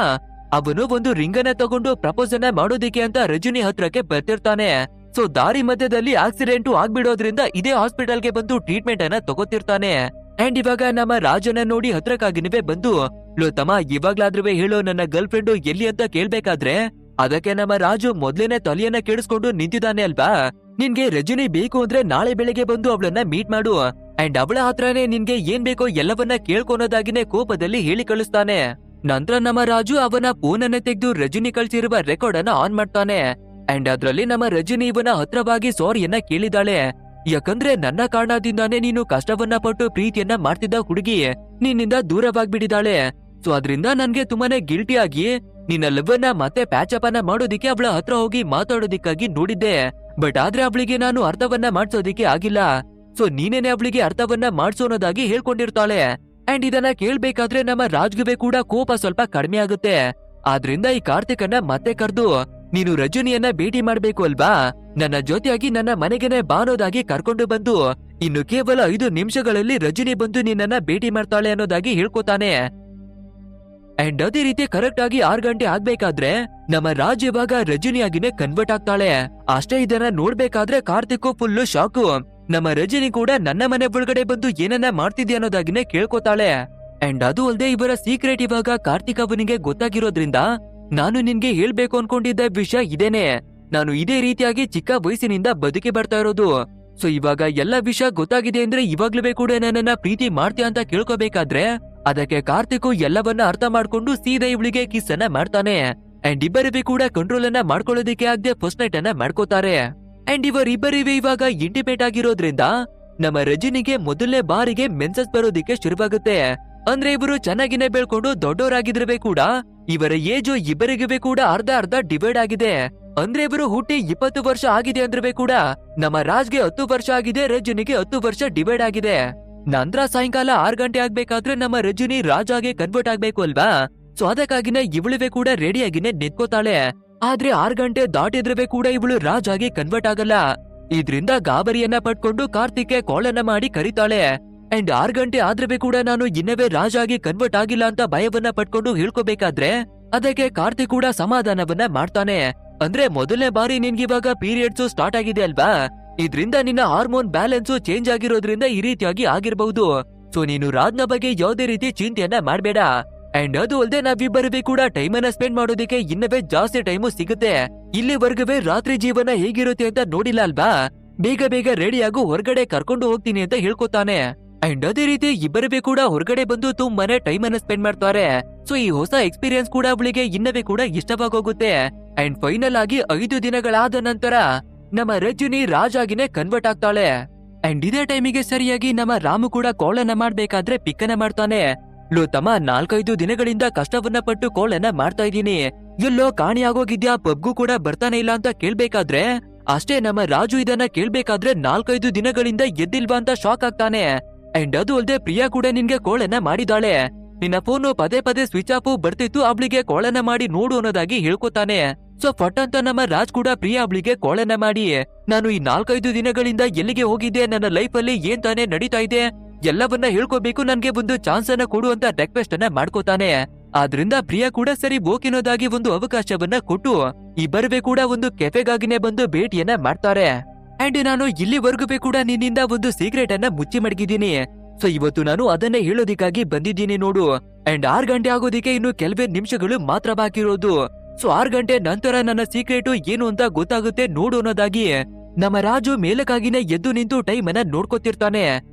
ಅವನು ಒಂದು ರಿಂಗ್ ಅನ್ನ ತಗೊಂಡು ಪ್ರಪೋಸ್ ಅನ್ನ ಮಾಡೋದಿಕ್ಕೆ ಅಂತ ರಜನಿ ಹತ್ರಕ್ಕೆ ಬರ್ತಿರ್ತಾನೆ. ಸೊ ದಾರಿ ಮಧ್ಯದಲ್ಲಿ ಆಕ್ಸಿಡೆಂಟ್ ಆಗ್ಬಿಡೋದ್ರಿಂದ ಇದೇ ಹಾಸ್ಪಿಟಲ್ಗೆ ಬಂದು ಟ್ರೀಟ್ಮೆಂಟ್ ಅನ್ನ ತಗೋತಿರ್ತಾನೆ. ಅಂಡ್ ಇವಾಗ ನಮ್ಮ ರಾಜನ ನೋಡಿ ಹತ್ರಕ್ಕಾಗಿನವೇ ಬಂದು, ಲೋ ತಮ್ಮ, ಇವಾಗ್ಲಾದ್ರೂ ಹೇಳೋ ನನ್ನ ಗರ್ಲ್ ಫ್ರೆಂಡ್ ಎಲ್ಲಿ ಅಂತ ಕೇಳ್ಬೇಕಾದ್ರೆ ಅದಕ್ಕೆ ನಮ್ಮ ರಾಜು ಮೊದ್ಲೇನೆ ತಲೆಯನ್ನ ಕೇಳಿಸ್ಕೊಂಡು ನಿಂತಿದ್ದಾನೆ ಅಲ್ವಾ, ನಿನ್ಗೆ ರಜನಿ ಬೇಕು ಅಂದ್ರೆ ನಾಳೆ ಬೆಳಿಗ್ಗೆ ಬಂದು ಅವಳನ್ನ ಮೀಟ್ ಮಾಡು, ಅಂಡ್ ಅವಳ ಹತ್ರನೇ ನಿನ್ಗೆ ಏನ್ ಬೇಕೋ ಎಲ್ಲವನ್ನ ಕೇಳ್ಕೊನೋದಾಗಿನೇ ಕೋಪದಲ್ಲಿ ಹೇಳಿ ಕಳಿಸ್ತಾನೆ. ನಂತರ ನಮ್ಮ ರಾಜು ಅವನ ಫೋನ್ ಅನ್ನ ತೆಗೆದು ರಜನಿ ಕಳ್ಸಿರುವ ರೆಕಾರ್ಡ್ ಅನ್ನ ಆನ್ ಮಾಡ್ತಾನೆ. ಅಂಡ್ ಅದ್ರಲ್ಲಿ ನಮ್ಮ ರಜನಿ ಇವನ ಹತ್ರವಾಗಿ ಸಾರಿಯನ್ನ ಕೇಳಿದಾಳೆ. ಯಾಕಂದ್ರೆ ನನ್ನ ಕಾರಣದಿಂದಾನೇ ನೀನು ಕಷ್ಟವನ್ನ ಪಟ್ಟು ಪ್ರೀತಿಯನ್ನ ಮಾಡ್ತಿದ್ದ ಹುಡುಗಿ ನಿನ್ನಿಂದ ದೂರವಾಗ್ಬಿಟ್ಟಿದ್ದಾಳೆ. ಸೊ ಅದ್ರಿಂದ ನನ್ಗೆ ತುಂಬಾನೇ ಗಿಲ್ಟಿ ಆಗಿ ನಿನ್ನ ಲವ್ವನ್ನ ಮತ್ತೆ ಪ್ಯಾಚಪ್ ಅನ್ನ ಮಾಡೋದಿಕ್ಕೆ ಅವಳ ಹತ್ರ ಹೋಗಿ ಮಾತಾಡೋದಿಕ್ಕಾಗಿ ನೋಡಿದ್ದೆ, ಬಟ್ ಆದ್ರೆ ಅವಳಿಗೆ ನಾನು ಅರ್ಥವನ್ನ ಮಾಡ್ಸೋದಿಕ್ಕೆ ಆಗಿಲ್ಲ. ಸೊ ನೀನೇನೆ ಅವಳಿಗೆ ಅರ್ಥವನ್ನ ಮಾಡ್ಸೋನೋದಾಗಿ ಹೇಳ್ಕೊಂಡಿರ್ತಾಳೆ. ಅಂಡ್ ಇದನ್ನ ಕೇಳ್ಬೇಕಾದ್ರೆ ನಮ್ಮ ರಾಜ್ಗೆ ಕೂಡ ಕೋಪ ಸ್ವಲ್ಪ ಕಡಿಮೆ ಆಗುತ್ತೆ. ಆದ್ರಿಂದ ಈ ಕಾರ್ತಿಕನ್ನ ಮತ್ತೆ ಕರೆದು, ನೀನು ರಜನಿಯನ್ನ ಭೇಟಿ ಮಾಡ್ಬೇಕು ಅಲ್ವಾ, ನನ್ನ ಜೊತೆಯಾಗಿ ನನ್ನ ಮನೆಗೆನೆ ಬಾನೋದಾಗಿ ಕರ್ಕೊಂಡು ಬಂದು ಇನ್ನು ಕೇವಲ 5 ನಿಮಿಷಗಳಲ್ಲಿ ರಜನಿ ಬಂದು ನಿನ್ನನ್ನ ಭೇಟಿ ಮಾಡ್ತಾಳೆ ಅನ್ನೋದಾಗಿ ಹೇಳ್ಕೊತಾನೆ. ಅಂಡ್ ಅದೇ ರೀತಿ ಕರೆಕ್ಟ್ ಆಗಿ 6 ಗಂಟೆ ಆಗ್ಬೇಕಾದ್ರೆ ನಮ್ಮ ರಾಜ್ ಇವಾಗ ರಜನಿಯಾಗಿನೇ ಕನ್ವರ್ಟ್ ಆಗ್ತಾಳೆ. ಅಷ್ಟೇ ಇದನ್ನ ನೋಡ್ಬೇಕಾದ್ರೆ ಕಾರ್ತಿಕ್ ಫುಲ್ಲು ಶಾಕು. ನಮ್ಮ ರಜನಿ ಕೂಡ ನನ್ನ ಮನೆ ಒಳಗಡೆ ಬಂದು ಏನನ್ನ ಮಾಡ್ತಿದ್ಯಾ ಅನ್ನೋದಾಗಿನೇ ಕೇಳ್ಕೊತಾಳೆ. ಅಂಡ್ ಅದು ಅಲ್ಲದೆ ಇವರ ಸೀಕ್ರೆಟ್ ಇವಾಗ ಕಾರ್ತಿಕ್ ಅವನಿಗೆ ಗೊತ್ತಾಗಿರೋದ್ರಿಂದ, ನಾನು ನಿನ್ಗೆ ಹೇಳ್ಬೇಕು ಅನ್ಕೊಂಡಿದ್ದ ವಿಷಯ ಇದೇನೆ, ನಾನು ಇದೇ ರೀತಿಯಾಗಿ ಚಿಕ್ಕ ವಯಸ್ಸಿನಿಂದ ಬದುಕಿ ಬರ್ತಾ ಇರೋದು. ಸೊ ಇವಾಗ ಎಲ್ಲ ವಿಷಯ ಗೊತ್ತಾಗಿದೆ ಅಂದ್ರೆ ಇವಾಗ್ಲೂ ಕೂಡ ನನ್ನನ್ನ ಪ್ರೀತಿ ಮಾಡ್ತೀಯ ಅಂತ ಕೇಳ್ಕೋಬೇಕಾದ್ರೆ ಅದಕ್ಕೆ ಕಾರ್ತಿಕ್ ಎಲ್ಲವನ್ನ ಅರ್ಥ ಮಾಡ್ಕೊಂಡು ಸೀದಾ ಇವಳಿಗೆ ಕಿಸ್ ಅನ್ನ ಮಾಡ್ತಾನೆ. ಅಂಡ್ ಇಬ್ಬರಿಗೂ ಕೂಡ ಕಂಟ್ರೋಲ್ ಅನ್ನ ಮಾಡ್ಕೊಳ್ಳೋದಕ್ಕೆ ಆಗದೆ ಫಸ್ಟ್ ನೈಟ್ ಅನ್ನ ಮಾಡ್ಕೋತಾರೆ. ಅಂಡ್ ಇವರಿಬ್ಬರಿಗೂ ಇವಾಗ ಇಂಟಿಮೇಟ್ ಆಗಿರೋದ್ರಿಂದ ನಮ್ಮ ರಜನಿಗೆ ಮೊದಲನೇ ಬಾರಿಗೆ ಮೆನ್ಸಸ್ ಬರೋದಿಕ್ಕೆ ಶುರುವಾಗುತ್ತೆ. ಅಂದ್ರೆ ಇವರು ಚೆನ್ನಾಗಿನೇ ಬೆಳ್ಕೊಂಡು ದೊಡ್ಡವರಾಗಿದ್ರೆ ಕೂಡ ಇವರ ಏಜು ಇಬ್ಬರಿಗೂ ಕೂಡ ಅರ್ಧ ಡಿವೈಡ್ ಆಗಿದೆ. ಅಂದ್ರೆ ಇವರು ಹುಟ್ಟಿ 20 ವರ್ಷ ಆಗಿದೆ ಅಂದ್ರೆ ಕೂಡ ನಮ್ಮ ರಾಜ್ಗೆ 10 ವರ್ಷ ಆಗಿದೆ, ರಜನಿಗೆ 10 ವರ್ಷ ಡಿವೈಡ್ ಆಗಿದೆ. ನಂತರ ಸಾಯಂಕಾಲ 6 ಗಂಟೆ ಆಗ್ಬೇಕಾದ್ರೆ ನಮ್ಮ ರಜನಿ ರಾಜಾಗೆ ಕನ್ವರ್ಟ್ ಆಗ್ಬೇಕು ಅಲ್ವಾ, ಸೊ ಅದಕ್ಕಾಗಿನೇ ಇವಳುವೆ ಕೂಡ ರೆಡಿಯಾಗಿನೇ ನಿಂತ್ಕೋತಾಳೆ. ಆದ್ರೆ 6 ಗಂಟೆ ದಾಟಿದ್ರೆ ಕೂಡ ಇವಳು ರಾಜಾಗಿ ಕನ್ವರ್ಟ್ ಆಗಲ್ಲ. ಇದ್ರಿಂದ ಗಾಬರಿಯನ್ನ ಪಡ್ಕೊಂಡು ಕಾರ್ತಿಕ್ಗೆ ಕಾಲ್ ಅನ್ನ ಮಾಡಿ ಕರೀತಾಳೆ. ಅಂಡ್ 6 ಗಂಟೆ ಆದ್ರೆ ಕೂಡ ನಾನು ಇನ್ನವೇ ರಾಜಾಗಿ ಕನ್ವರ್ಟ್ ಆಗಿಲ್ಲ ಅಂತ ಭಯವನ್ನ ಪಡ್ಕೊಂಡು ಹೇಳ್ಕೋಬೇಕಾದ್ರೆ ಅದಕ್ಕೆ ಕಾರ್ತಿಕ್ ಕೂಡ ಸಮಾಧಾನವನ್ನ ಮಾಡ್ತಾನೆ. ಅಂದ್ರೆ ಮೊದಲನೇ ಬಾರಿ ನಿನ್ಗಿವಾಗ ಪೀರಿಯಡ್ಸ್ ಸ್ಟಾರ್ಟ್ ಆಗಿದೆ ಅಲ್ವಾ, ಇದ್ರಿಂದ ನಿನ್ನ ಹಾರ್ಮೋನ್ ಬ್ಯಾಲೆನ್ಸ್ ಚೇಂಜ್ ಆಗಿರೋದ್ರಿಂದ ಈ ರೀತಿಯಾಗಿ ಆಗಿರಬಹುದು. ಸೊ ನೀನು ರಾಜ್ನ ಬಗ್ಗೆ ಯಾವುದೇ ರೀತಿ ಚಿಂತೆಯನ್ನ ಮಾಡ್ಬೇಡ. ಅಂಡ್ ಅದು ಅಲ್ಲದೆ ನಾವಿಬ್ಬರಿಗೂ ಕೂಡ ಟೈಮ್ ಅನ್ನ ಸ್ಪೆಂಡ್ ಮಾಡೋದಕ್ಕೆ ಇನ್ನವೇ ಜಾಸ್ತಿ ಟೈಮು ಸಿಗುತ್ತೆ. ಇಲ್ಲಿವರೆಗೂ ರಾತ್ರಿ ಜೀವನ ಹೇಗಿರುತ್ತೆ ಅಂತ ನೋಡಿಲ್ಲ ಅಲ್ವಾ, ಬೇಗ ರೆಡಿ ಆಗು, ಹೊರಗಡೆ ಕರ್ಕೊಂಡು ಹೋಗ್ತೀನಿ ಅಂತ ಹೇಳ್ಕೊತಾನೆ. ಅಂಡ್ ಅದೇ ರೀತಿ ಇಬ್ಬರಿಗೂ ಕೂಡ ಹೊರಗಡೆ ಬಂದು ತುಂಬಾನೇ ಟೈಮ್ ಅನ್ನ ಸ್ಪೆಂಡ್ ಮಾಡ್ತಾರೆ. ಸೊ ಈ ಹೊಸ ಎಕ್ಸ್ಪೀರಿಯನ್ಸ್ ಕೂಡ ಅವಳಿಗೆ ಇನ್ನವೇ ಕೂಡ ಇಷ್ಟವಾಗೋಗುತ್ತೆ. ಅಂಡ್ ಫೈನಲ್ ಆಗಿ 5 ದಿನಗಳಾದ ನಂತರ ನಮ್ಮ ರಜನಿ ರಾಜ್ ಆಗಿನೇ ಕನ್ವರ್ಟ್ ಆಗ್ತಾಳೆ. ಅಂಡ್ ಇದೇ ಟೈಮಿಗೆ ಸರಿಯಾಗಿ ನಮ್ಮ ರಾಮು ಕೂಡ ಕಾಲ್ ಅನ್ನ ಮಾಡ್ಬೇಕಾದ್ರೆ ಪಿಕ್ಕನ್ನ ಮಾಡ್ತಾನೆ. ಲೋ ತಮ್ಮ, 4-5 ದಿನಗಳಿಂದ ಕಷ್ಟವನ್ನ ಪಟ್ಟು ಕಾಲ್ ಅನ್ನ ಮಾಡ್ತಾ ಇದೀನಿ, ಎಲ್ಲೋ ಕಾಣಿ ಆಗೋಗಿದ್ಯಾ, ಪಬ್ಗೂ ಕೂಡ ಬರ್ತಾನೆ ಇಲ್ಲ ಅಂತ ಕೇಳ್ಬೇಕಾದ್ರೆ ಅಷ್ಟೇ ನಮ್ಮ ರಾಜು ಇದನ್ನ ಕೇಳ್ಬೇಕಾದ್ರೆ 4-5 ದಿನಗಳಿಂದ ಎದ್ದಿಲ್ವಾ ಅಂತ ಶಾಕ್ ಆಗ್ತಾನೆ. ಅಂಡ್ ಅದು ಅಲ್ಲದೆ ಪ್ರಿಯಾ ಕೂಡ ನಿನ್ಗೆ ಕಾಲ್ ಅನ್ನ ಮಾಡಿದಾಳೆ, ನಿನ್ನ ಫೋನು ಪದೇ ಸ್ವಿಚ್ ಆಫ್ ಬರ್ತಿತ್ತು, ಅವಳಿಗೆ ಕಾಲ್ ಅನ್ನ ಮಾಡಿ ನೋಡು ಅನ್ನೋದಾಗಿ ಹೇಳ್ಕೊತಾನೆ. ಸೊ ಫಟ್ ಅಂತ ನಮ್ಮ ರಾಜ್ ಕೂಡ ಪ್ರಿಯಾ ಅವಳಿಗೆ ಕಾಲ್ ಅನ್ನ ಮಾಡಿ, ನಾನು ಈ 4-5 ದಿನಗಳಿಂದ ಎಲ್ಲಿಗೆ ಹೋಗಿದ್ದೆ, ನನ್ನ ಲೈಫ್ ಅಲ್ಲಿ ಏನ್ ತಾನೇ ನಡೀತಾ ಇದೆ ಎಲ್ಲವನ್ನ ಹೇಳ್ಕೋಬೇಕು, ನನ್ಗೆ ಒಂದು ಚಾನ್ಸ್ ಅನ್ನ ಕೊಡು ಅಂತ ರಿಕ್ವೆಸ್ಟ್ ಅನ್ನ ಮಾಡ್ಕೋತಾನೆ. ಆದ್ರಿಂದ ಪ್ರಿಯಾ ಕೂಡ ಸರಿ ಓಕೆನೋದಾಗಿ ಒಂದು ಅವಕಾಶವನ್ನ ಕೊಟ್ಟು ಇಬ್ಬರಿಗೂ ಕೂಡ ಒಂದು ಕೆಫೆಗಾಗಿನೇ ಬಂದು ಭೇಟಿಯನ್ನ ಮಾಡ್ತಾರೆ. ಅಂಡ್ ನಾನು ಇಲ್ಲಿವರೆಗೂ ಕೂಡ ನಿನ್ನಿಂದ ಒಂದು ಸೀಕ್ರೆಟ್ ಅನ್ನ ಮುಚ್ಚಿ ಮಡಗಿದ್ದೀನಿ, ಸೊ ಇವತ್ತು ನಾನು ಅದನ್ನೇ ಹೇಳೋದಿಕ್ಕಾಗಿ ಬಂದಿದ್ದೀನಿ ನೋಡು. ಅಂಡ್ 6 ಗಂಟೆ ಆಗೋದಿಕ್ಕೆ ಇನ್ನು ಕೆಲವೇ ನಿಮಿಷಗಳು ಮಾತ್ರ ಬಾಕಿ ಇರೋದು. ಸೊ 6 ಗಂಟೆ ನಂತರ ನನ್ನ ಸೀಕ್ರೆಟ್ ಏನು ಅಂತ ಗೊತ್ತಾಗುತ್ತೆ ನೋಡು ಅನ್ನೋದಾಗಿ ನಮ್ಮ ರಾಜು ಮೇಲಕ್ಕಾಗಿನೇ ಎದ್ದು ನಿಂತು ಟೈಮ್ ಅನ್ನ ನೋಡ್ಕೊತಿರ್ತಾನೆ.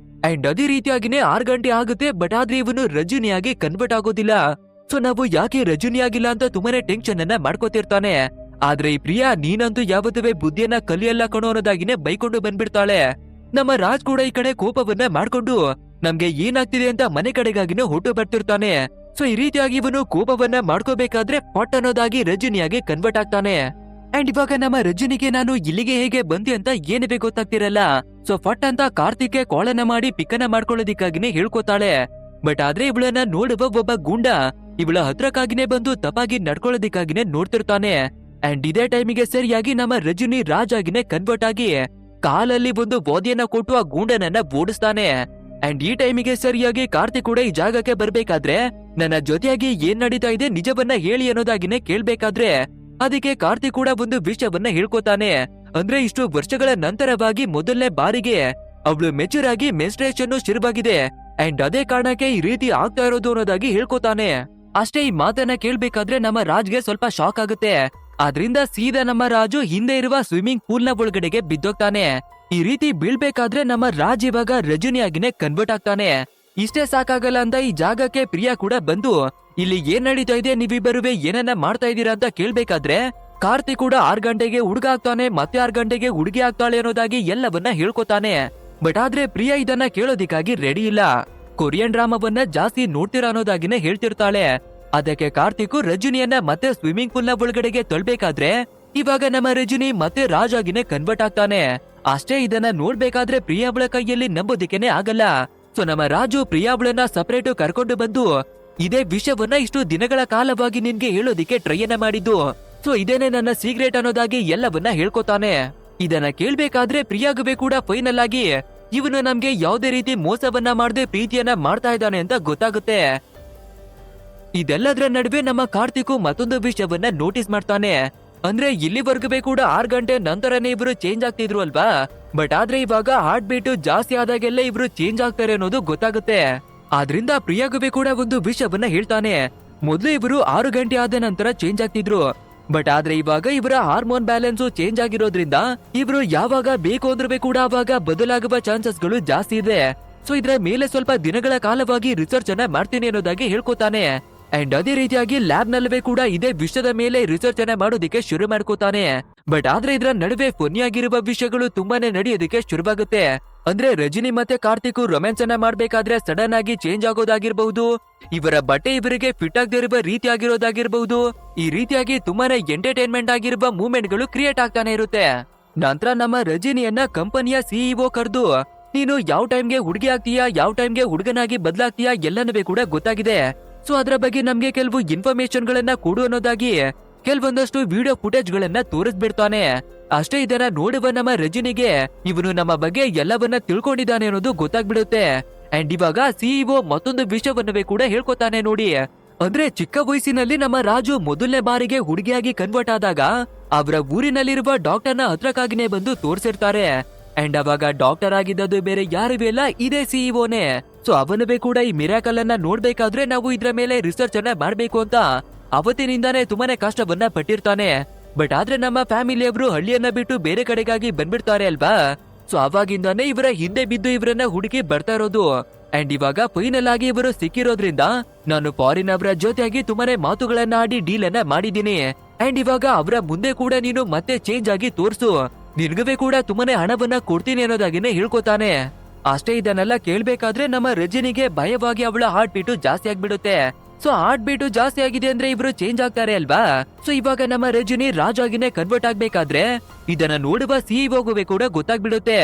ಅಂಡ್ ಅದೇ ರೀತಿಯಾಗಿನೇ 6 ಗಂಟೆ ಆಗುತ್ತೆ, ಬಟ್ ಆದ್ರೆ ಇವನು ರಜನಿಯಾಗಿ ಕನ್ವರ್ಟ್ ಆಗೋದಿಲ್ಲ. ಸೊ ನಾವು ಯಾಕೆ ರಜನಿ ಆಗಿಲ್ಲ ಅಂತ ತುಂಬಾನೇ ಟೆನ್ಷನ್ ಅನ್ನ ಮಾಡ್ಕೋತಿರ್ತಾನೆ. ಆದ್ರೆ ಈ ಪ್ರಿಯಾ, ನೀನಂತೂ ಯಾವತ್ತೂ ಬುದ್ಧಿಯನ್ನ ಕಲಿಯಲ್ಲ ಕಣೋ ಅನ್ನೋದಾಗಿನೇ ಬೈಕೊಂಡು ಬಂದ್ಬಿಡ್ತಾಳೆ. ನಮ್ಮ ರಾಜ್ ಕೂಡ ಈ ಕಡೆ ಕೋಪವನ್ನ ಮಾಡ್ಕೊಂಡು ನಮ್ಗೆ ಏನಾಗ್ತಿದೆ ಅಂತ ಮನೆ ಕಡೆಗಾಗಿನೇ ಹೊಟ್ಟು ಬರ್ತಿರ್ತಾನೆ. ಸೊ ಈ ರೀತಿಯಾಗಿ ಇವನು ಕೋಪವನ್ನ ಮಾಡ್ಕೋಬೇಕಾದ್ರೆ ಪಟ್ ಅನ್ನೋದಾಗಿ ರಜನಿಯಾಗಿ ಕನ್ವರ್ಟ್ ಆಗ್ತಾನೆ. ಅಂಡ್ ಇವಾಗ ನಮ್ಮ ರಜನಿಗೆ ನಾನು ಇಲ್ಲಿಗೆ ಹೇಗೆ ಬಂದಿ ಅಂತ ಏನವೇ ಗೊತ್ತಾಗ್ತಿರಲ್ಲ. ಸೊ ಫಟ್ ಅಂತ ಕಾರ್ತಿಕ್ಗೆ ಕಾಲನ್ನ ಮಾಡಿ ಪಿಕ್ಕನ್ನ ಮಾಡ್ಕೊಳ್ಳೋದಿಕ್ಕಾಗಿನೇ ಹೇಳ್ಕೊತಾಳೆ. ಬಟ್ ಆದ್ರೆ ಇವಳನ್ನ ನೋಡುವ ಒಬ್ಬ ಗೂಂಡ ಇವಳ ಹತ್ರಕ್ಕಾಗಿನೇ ಬಂದು ತಪ್ಪಾಗಿ ನಡ್ಕೊಳ್ಳೋದಿಕ್ಕಾಗಿನೇ ನೋಡ್ತಿರ್ತಾನೆ. ಅಂಡ್ ಇದೇ ಟೈಮಿಗೆ ಸರಿಯಾಗಿ ನಮ್ಮ ರಜನಿ ರಾಜ್ ಆಗಿನೇ ಕನ್ವರ್ಟ್ ಆಗಿ ಕಾಲಲ್ಲಿ ಒಂದು ಬೋಧಿಯನ್ನ ಕೊಟ್ಟು ಆ ಗೂಂಡನನ್ನ ಓಡಿಸ್ತಾನೆ. ಅಂಡ್ ಈ ಟೈಮಿಗೆ ಸರಿಯಾಗಿ ಕಾರ್ತಿಕ್ ಕೂಡ ಈ ಜಾಗಕ್ಕೆ ಬರ್ಬೇಕಾದ್ರೆ ನನ್ನ ಜೊತೆಯಾಗಿ ಏನ್ ನಡೀತಾ ಇದೆ ನಿಜವನ್ನ ಹೇಳಿ ಅನ್ನೋದಾಗಿನೇ ಕೇಳ್ಬೇಕಾದ್ರೆ ಅದಕ್ಕೆ ಕಾರ್ತಿಕ್ ಕೂಡ ಒಂದು ವಿಷಯವನ್ನ ಹೇಳ್ಕೊತಾನೆ. ಅಂದ್ರೆ ಇಷ್ಟು ವರ್ಷಗಳ ನಂತರವಾಗಿ ಮೊದಲನೇ ಬಾರಿಗೆ ಅವಳು ಮೆಚೂರ್ ಆಗಿ ಮೆನ್ಸ್ಟ್ರೇಷನ್ ಶುರುವಾಗಿದೆ. ಅಂಡ್ ಅದೇ ಕಾರಣಕ್ಕೆ ಈ ರೀತಿ ಆಗ್ತಾ ಇರೋದು ಅನ್ನೋದಾಗಿ ಹೇಳ್ಕೊತಾನೆ. ಅಷ್ಟೇ ಈ ಮಾತನ್ನ ಕೇಳ್ಬೇಕಾದ್ರೆ ನಮ್ಮ ರಾಜ್ಗೆ ಸ್ವಲ್ಪ ಶಾಕ್ ಆಗುತ್ತೆ. ಆದ್ರಿಂದ ಸೀದಾ ನಮ್ಮ ರಾಜು ಹಿಂದೆ ಇರುವ ಸ್ವಿಮ್ಮಿಂಗ್ ಪೂಲ್ ನ ಒಳಗಡೆಗೆ ಬಿದ್ದೋಗ್ತಾನೆ. ಈ ರೀತಿ ಬೀಳ್ಬೇಕಾದ್ರೆ ನಮ್ಮ ರಾಜ್ ಇವಾಗ ರಜನಿಯಾಗಿನೇ ಕನ್ವರ್ಟ್ ಆಗ್ತಾನೆ. ಇಷ್ಟೇ ಸಾಕಾಗಲ್ಲ ಅಂತ ಈ ಜಾಗಕ್ಕೆ ಪ್ರಿಯಾ ಕೂಡ ಬಂದು ಇಲ್ಲಿ ಏನ್ ನಡೀತಾ ಇದೆ, ನೀವಿಬ್ಬರುವೆ ಏನನ್ನ ಮಾಡ್ತಾ ಇದ್ದೀರಾ ಅಂತ ಕೇಳ್ಬೇಕಾದ್ರೆ ಕಾರ್ತಿಕ್ ಕೂಡ 6 ಗಂಟೆಗೆ ಹುಡುಗ ಆಗ್ತಾನೆ, ಮತ್ತೆ 6 ಗಂಟೆಗೆ ಹುಡುಗಿ ಆಗ್ತಾಳೆ ಅನ್ನೋದಾಗಿ ಎಲ್ಲವನ್ನ ಹೇಳ್ಕೊತಾನೆ. ಬಟ್ ಆದ್ರೆ ಪ್ರಿಯಾ ಇದನ್ನ ಕೇಳೋದಿಕ್ಕಾಗಿ ರೆಡಿ ಇಲ್ಲ. ಕೊರಿಯನ್ ಡ್ರಾಮಾವನ್ನ ಜಾಸ್ತಿ ನೋಡ್ತೀರಾ ಅನ್ನೋದಾಗಿನೇ ಹೇಳ್ತಿರ್ತಾಳೆ. ಅದಕ್ಕೆ ಕಾರ್ತಿಕ್ ರಜನಿಯನ್ನ ಮತ್ತೆ ಸ್ವಿಮ್ಮಿಂಗ್ ಪೂಲ್ ನ ಒಳಗಡೆಗೆ ತಳ್ಬೇಕಾದ್ರೆ ಇವಾಗ ನಮ್ಮ ರಜನಿ ಮತ್ತೆ ರಾಜ್ ಆಗಿನೇ ಕನ್ವರ್ಟ್ ಆಗ್ತಾನೆ. ಅಷ್ಟೇ ಇದನ್ನ ನೋಡ್ಬೇಕಾದ್ರೆ ಪ್ರಿಯಾಬಳ ಕೈಯಲ್ಲಿ ನಂಬೋದಿಕ್ಕೇನೆ ಆಗಲ್ಲ. ಸೊ ನಮ್ಮ ರಾಜು ಪ್ರಿಯಾಬಳನ್ನ ಸಪರೇಟ್ ಕರ್ಕೊಂಡು ಬಂದು ಇದೇ ವಿಷಯವನ್ನ ಇಷ್ಟು ದಿನಗಳ ಕಾಲವಾಗಿ ನಿನ್ಗೆ ಹೇಳೋದಿಕ್ಕೆ ಟ್ರೈಯನ್ನ ಮಾಡಿದ್ದು. ಸೊ ಇದೇನೆ ನನ್ನ ಸೀಕ್ರೆಟ್ ಅನ್ನೋದಾಗಿ ಎಲ್ಲವನ್ನ ಹೇಳ್ಕೊತಾನೆ. ಇದನ್ನ ಕೇಳ್ಬೇಕಾದ್ರೆ ಪ್ರಿಯಾಗುವೆ ಕೂಡ ಫೈನಲ್ ಆಗಿ ಇವನು ನಮ್ಗೆ ಯಾವುದೇ ರೀತಿ ಮೋಸವನ್ನ ಮಾಡದೆ ಪ್ರೀತಿಯನ್ನ ಮಾಡ್ತಾ ಇದ್ದಾನೆ ಅಂತ ಗೊತ್ತಾಗುತ್ತೆ. ಇದೆಲ್ಲದರ ನಡುವೆ ನಮ್ಮ ಕಾರ್ತಿಕ್ ಮತ್ತೊಂದು ವಿಷಯವನ್ನ ನೋಟಿಸ್ ಮಾಡ್ತಾನೆ. ಅಂದ್ರೆ ಇಲ್ಲಿವರೆಗೂ ಕೂಡ 6 ಗಂಟೆ ನಂತರನೇ ಇವರು ಚೇಂಜ್ ಆಗ್ತಿದ್ರು ಅಲ್ವಾ, ಬಟ್ ಆದ್ರೆ ಇವಾಗ ಹಾರ್ಟ್ ಬೀಟ್ ಜಾಸ್ತಿ ಆದಾಗೆಲ್ಲ ಇವರು ಚೇಂಜ್ ಆಗ್ತಾರೆ ಅನ್ನೋದು ಗೊತ್ತಾಗುತ್ತೆ. ಆದ್ರಿಂದ ಪ್ರಿಯಾಗುವೆ ಕೂಡ ಒಂದು ವಿಷಯವನ್ನ ಹೇಳ್ತಾನೆ. ಮೊದ್ಲು ಇವರು 6 ಗಂಟೆ ಆದ ನಂತರ ಚೇಂಜ್ ಆಗ್ತಿದ್ರು, ಬಟ್ ಆದ್ರೆ ಇವಾಗ ಇವರ ಹಾರ್ಮೋನ್ ಬ್ಯಾಲೆನ್ಸ್ ಚೇಂಜ್ ಆಗಿರೋದ್ರಿಂದ ಇವರು ಯಾವಾಗ ಬೇಕು ಅಂದ್ರೂ ಕೂಡ ಅವಾಗ ಬದಲಾಗುವ ಚಾನ್ಸಸ್ ಗಳು ಜಾಸ್ತಿ ಇದೆ. ಸೊ ಇದ್ರ ಮೇಲೆ ಸ್ವಲ್ಪ ದಿನಗಳ ಕಾಲವಾಗಿ ರಿಸರ್ಚ್ ಅನ್ನ ಮಾಡ್ತೀನಿ ಅನ್ನೋದಾಗಿ ಹೇಳ್ಕೊತಾನೆ. ಅಂಡ್ ಅದೇ ರೀತಿಯಾಗಿ ಲ್ಯಾಬ್ ನಲ್ಲವೇ ಕೂಡ ಇದೇ ವಿಷಯದ ಮೇಲೆ ರಿಸರ್ಚ್ ಅನ್ನ ಮಾಡೋದಿಕ್ಕೆ ಶುರು ಮಾಡ್ಕೋತಾನೆ. ಬಟ್ ಆದ್ರೆ ಇದ್ರ ನಡುವೆ ಫನ್ನಿಯಾಗಿರುವ ವಿಷಯಗಳು ತುಂಬಾನೇ ನಡೆಯೋದಕ್ಕೆ ಶುರುವಾಗುತ್ತೆ. ಅಂದ್ರೆ ರಜನಿ ಮತ್ತೆ ಕಾರ್ತಿಕ್ ರೊಮ್ಯಾನ್ಸ್ ಅನ್ನ ಮಾಡ್ಬೇಕಾದ್ರೆ ಸಡನ್ ಆಗಿ ಚೇಂಜ್ ಆಗೋದಾಗಿರ್ಬಹುದು, ಇವರ ಬಟ್ಟೆ ಇವರಿಗೆ ಫಿಟ್ ಆಗದೆ ಇರುವ ರೀತಿ ಆಗಿರೋದಾಗಿರ್ಬಹುದು. ಈ ರೀತಿಯಾಗಿ ತುಂಬಾನೇ ಎಂಟರ್ಟೈನ್ಮೆಂಟ್ ಆಗಿರುವ ಮೂವ್ಮೆಂಟ್ ಗಳು ಕ್ರಿಯೇಟ್ ಆಗ್ತಾನೆ ಇರುತ್ತೆ. ನಂತರ ನಮ್ಮ ರಜನಿಯನ್ನ ಕಂಪನಿಯ ಸಿಇಒ ಕರೆದು, ನೀನು ಯಾವ ಟೈಮ್ಗೆ ಹುಡುಗಿ ಆಗ್ತೀಯಾ, ಯಾವ ಟೈಮ್ಗೆ ಹುಡುಗನಾಗಿ ಬದಲಾಗ್ತೀಯಾ ಎಲ್ಲನೂ ಕೂಡ ಗೊತ್ತಾಗಿದೆ. ಸೊ ಅದರ ಬಗ್ಗೆ ನಮ್ಗೆ ಕೆಲವು ಇನ್ಫಾರ್ಮೇಶನ್ ಗಳನ್ನ ಕೊಡು ಅನ್ನೋದಾಗಿ ಕೆಲವೊಂದಷ್ಟು ವಿಡಿಯೋ ಫುಟೇಜ್ ಗಳನ್ನ ತೋರಿಸ್ಬಿಡ್ತಾನೆ. ಅಷ್ಟೇ ಇದನ್ನ ನೋಡುವ ನಮ್ಮ ರಜನಿಗೆ ಇವನು ನಮ್ಮ ಬಗ್ಗೆ ಎಲ್ಲವನ್ನ ತಿಳ್ಕೊಂಡಿದ್ದಾನೆ ಅನ್ನೋದು ಗೊತ್ತಾಗ್ಬಿಡುತ್ತೆ. ಅಂಡ್ ಇವಾಗ ಸಿಇಒ ಮತ್ತೊಂದು ವಿಷಯವನ್ನವೇ ಕೂಡ ಹೇಳ್ಕೊತಾನೆ ನೋಡಿ. ಅಂದ್ರೆ ಚಿಕ್ಕ ವಯಸ್ಸಿನಲ್ಲಿ ನಮ್ಮ ರಾಜು ಮೊದಲನೇ ಬಾರಿಗೆ ಹುಡುಗಿಯಾಗಿ ಕನ್ವರ್ಟ್ ಆದಾಗ ಅವರ ಊರಿನಲ್ಲಿರುವ ಡಾಕ್ಟರ್ನ ಹತ್ರಕ್ಕಾಗಿನೇ ಬಂದು ತೋರಿಸಿರ್ತಾರೆ. ಅಂಡ್ ಅವಾಗ ಡಾಕ್ಟರ್ ಆಗಿದ್ದದು ಬೇರೆ ಯಾರೂ ಇಲ್ಲ, ಇದೇ ಸಿಇಒನೇ. ಸೊ ಅವನವೇ ಕೂಡ ಈ ಮಿರಾಕಲ್ ಅನ್ನ ನೋಡ್ಬೇಕಾದ್ರೆ ನಾವು ಇದ್ರ ಮೇಲೆ ರಿಸರ್ಚ್ ಅನ್ನ ಮಾಡ್ಬೇಕು ಅಂತ ಅವತ್ತಿನಿಂದಾನೇ ತುಂಬಾನೇ ಕಷ್ಟವನ್ನ ಪಟ್ಟಿರ್ತಾನೆ. ಬಟ್ ಆದ್ರೆ ನಮ್ಮ ಫ್ಯಾಮಿಲಿಯವರು ಹಳ್ಳಿಯನ್ನ ಬಿಟ್ಟು ಬೇರೆ ಕಡೆಗಾಗಿ ಬಂದ್ಬಿಡ್ತಾರೆ ಅಲ್ವಾ. ಸೊ ಅವಾಗಿಂದಾನೇ ಇವರ ಹಿಂದೆ ಬಿದ್ದು ಇವರನ್ನ ಹುಡುಕಿ ಬರ್ತಾ ಇರೋದು. ಅಂಡ್ ಇವಾಗ ಫೈನಲ್ ಆಗಿ ಇವರು ಸಿಕ್ಕಿರೋದ್ರಿಂದ ನಾನು ಫಾರಿನ್ ಅವರ ಜೊತೆಯಾಗಿ ತುಂಬಾನೇ ಮಾತುಗಳನ್ನ ಆಡಿ ಡೀಲ್ ಅನ್ನ ಮಾಡಿದೀನಿ. ಅಂಡ್ ಇವಾಗ ಅವರ ಮುಂದೆ ಕೂಡ ನೀನು ಮತ್ತೆ ಚೇಂಜ್ ಆಗಿ ತೋರ್ಸು, ನಿನ್ಗವೇ ಕೂಡ ತುಂಬಾನೇ ಹಣವನ್ನ ಕೊಡ್ತೀನಿ ಅನ್ನೋದಾಗಿನೇ ಹೇಳ್ಕೊತಾನೆ. ಅಷ್ಟೇ ಇದನ್ನೆಲ್ಲ ಕೇಳ್ಬೇಕಾದ್ರೆ ನಮ್ಮ ರಜನಿಗೆ ಭಯವಾಗಿ ಅವಳ ಹಾರ್ಟ್ ಬೀಟು ಜಾಸ್ತಿ ಆಗ್ಬಿಡುತ್ತೆ. ಸೊ ಹಾರ್ಟ್ ಬೀಟು ಜಾಸ್ತಿ ಆಗಿದೆ ಅಂದ್ರೆ ಇವರು ಚೇಂಜ್ ಆಗ್ತಾರೆ ಅಲ್ವಾ. ಸೊ ಇವಾಗ ನಮ್ಮ ರಜನಿ ರಾಜ್ ಆಗಿನೇ ಕನ್ವರ್ಟ್ ಆಗ್ಬೇಕಾದ್ರೆ ಇದನ್ನ ನೋಡುವ ಸಿಇಒಗುವೆ ಕೂಡ ಗೊತ್ತಾಗ್ಬಿಡುತ್ತೆ.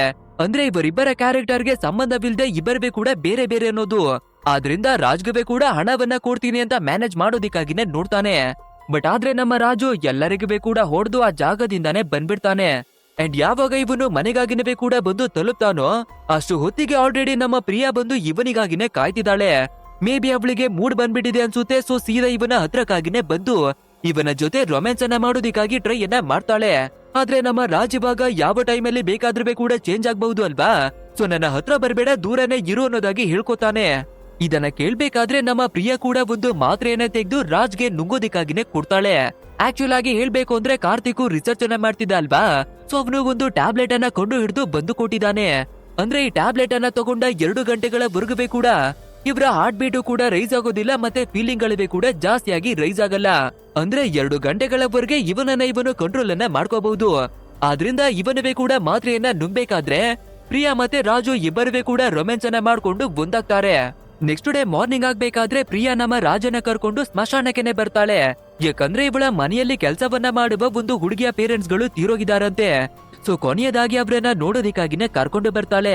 ಅಂದ್ರೆ ಇವರಿಬ್ಬರ ಕ್ಯಾರೆಕ್ಟರ್ಗೆ ಸಂಬಂಧವಿಲ್ಲದೆ ಇಬ್ಬರವೇ ಕೂಡ ಬೇರೆ ಬೇರೆ ಅನ್ನೋದು. ಆದ್ರಿಂದ ರಾಜ್ಗುವೆ ಕೂಡ ಹಣವನ್ನ ಕೊಡ್ತೀನಿ ಅಂತ ಮ್ಯಾನೇಜ್ ಮಾಡೋದಿಕ್ಕಾಗಿನೇ ನೋಡ್ತಾನೆ. ಬಟ್ ಆದ್ರೆ ನಮ್ಮ ರಾಜು ಎಲ್ಲರಿಗೂ ಕೂಡ ಹೊಡೆದು ಆ ಜಾಗದಿಂದಾನೇ ಬಂದ್ಬಿಡ್ತಾನೆ. ಅಂಡ್ ಯಾವಾಗ ಇವನು ಮನೆಗಾಗಿನವೇ ಕೂಡ ಬಂದು ತಲುಪ್ತಾನೋ ಅಷ್ಟು ಹೊತ್ತಿಗೆ ಆಲ್ರೆಡಿ ನಮ್ಮ ಪ್ರಿಯಾ ಬಂದು ಇವನಿಗಾಗಿನೇ ಕಾಯ್ತಿದ್ದಾಳೆ. ಮೇ ಬಿ ಅವಳಿಗೆ ಮೂಡ್ ಬಂದ್ಬಿಟ್ಟಿದೆ ಅನ್ಸುತ್ತೆ. ಸೊ ಸೀದಾ ಇವನ ಹತ್ರಕ್ಕಾಗಿನೇ ಬಂದು ಇವನ ಜೊತೆ ರೊಮ್ಯಾನ್ಸ್ ಅನ್ನ ಮಾಡೋದಿಕ್ಕಾಗಿ ಟ್ರೈ ಅನ್ನ ಮಾಡ್ತಾಳೆ. ಆದ್ರೆ ನಮ್ಮ ರಾಜ್ ಇವಾಗ ಯಾವ ಟೈಮಲ್ಲಿ ಬೇಕಾದ್ರೂ ಕೂಡ ಚೇಂಜ್ ಆಗ್ಬಹುದು ಅಲ್ವಾ. ಸೊ ನನ್ನ ಹತ್ರ ಬರ್ಬೇಡ, ದೂರನೇ ಇರು ಅನ್ನೋದಾಗಿ ಹೇಳ್ಕೊತಾನೆ. ಇದನ್ನ ಕೇಳ್ಬೇಕಾದ್ರೆ ನಮ್ಮ ಪ್ರಿಯಾ ಕೂಡ ಒಂದು ಮಾತ್ರೆಯನ್ನ ತೆಗೆದು ರಾಜ್ಗೆ ನುಂಗೋದಿಕ್ಕಾಗಿನೇ ಕೊಡ್ತಾಳೆ. ಆಕ್ಚುಲ್ ಆಗಿ ಹೇಳ್ಬೇಕು ಅಂದ್ರೆ ಕಾರ್ತಿಕ್ ರಿಸರ್ಚ್ ಅನ್ನ ಮಾಡ್ತಿದ್ದ ಅಲ್ವಾ. ಸೊ ಅವನು ಒಂದು ಟ್ಯಾಬ್ಲೆಟ್ ಅನ್ನ ಕೊಂಡು ಹಿಡಿದು ಬಂದು ಕೊಟ್ಟಿದ್ದಾನೆ. ಅಂದ್ರೆ ಈ ಟ್ಯಾಬ್ಲೆಟ್ ಅನ್ನ ತಗೊಂಡ 2 ಗಂಟೆಗಳವರೆಗೂ ಕೂಡ ಇವರ ಹಾರ್ಟ್ ಬೀಟು ಕೂಡ ರೈಸ್ ಆಗೋದಿಲ್ಲ, ಮತ್ತೆ ಫೀಲಿಂಗ್ ಗಳಿವೆ ಕೂಡ ಜಾಸ್ತಿಯಾಗಿ ರೈಸ್ ಆಗಲ್ಲ. ಅಂದ್ರೆ 2 ಗಂಟೆಗಳವರೆಗೆ ಇವನು ಕಂಟ್ರೋಲ್ ಅನ್ನ ಮಾಡ್ಕೋಬಹುದು. ಆದ್ರಿಂದ ಇವನವೇ ಕೂಡ ಮಾತ್ರೆಯನ್ನ ನುಂಗ್ಬೇಕಾದ್ರೆ ಪ್ರಿಯಾ ಮತ್ತೆ ರಾಜು ಇಬ್ಬರವೇ ಕೂಡ ರೊಮ್ಯಾನ್ಸ್ ಅನ್ನ ಮಾಡ್ಕೊಂಡು ಒಂದಾಗ್ತಾರೆ. ನೆಕ್ಸ್ಟ್ ಡೇ ಮಾರ್ನಿಂಗ್ ಆಗ್ಬೇಕಾದ್ರೆ ಪ್ರಿಯಾ ನಮ್ಮ ರಾಜನ ಕರ್ಕೊಂಡು ಸ್ಮಶಾನಕ್ಕೆನೆ ಬರ್ತಾಳೆ. ಯಾಕಂದ್ರೆ ಇವಳ ಮನೆಯಲ್ಲಿ ಕೆಲಸವನ್ನ ಮಾಡುವ ಒಂದು ಹುಡುಗಿಯ ಪೇರೆಂಟ್ಸ್ ಗಳು ತೀರೋಗಿದಾರಂತೆ. ಸೊ ಕೊನೆಯದಾಗಿ ಅವರನ್ನ ನೋಡೋದಿಕ್ಕಾಗಿನೇ ಕರ್ಕೊಂಡು ಬರ್ತಾಳೆ.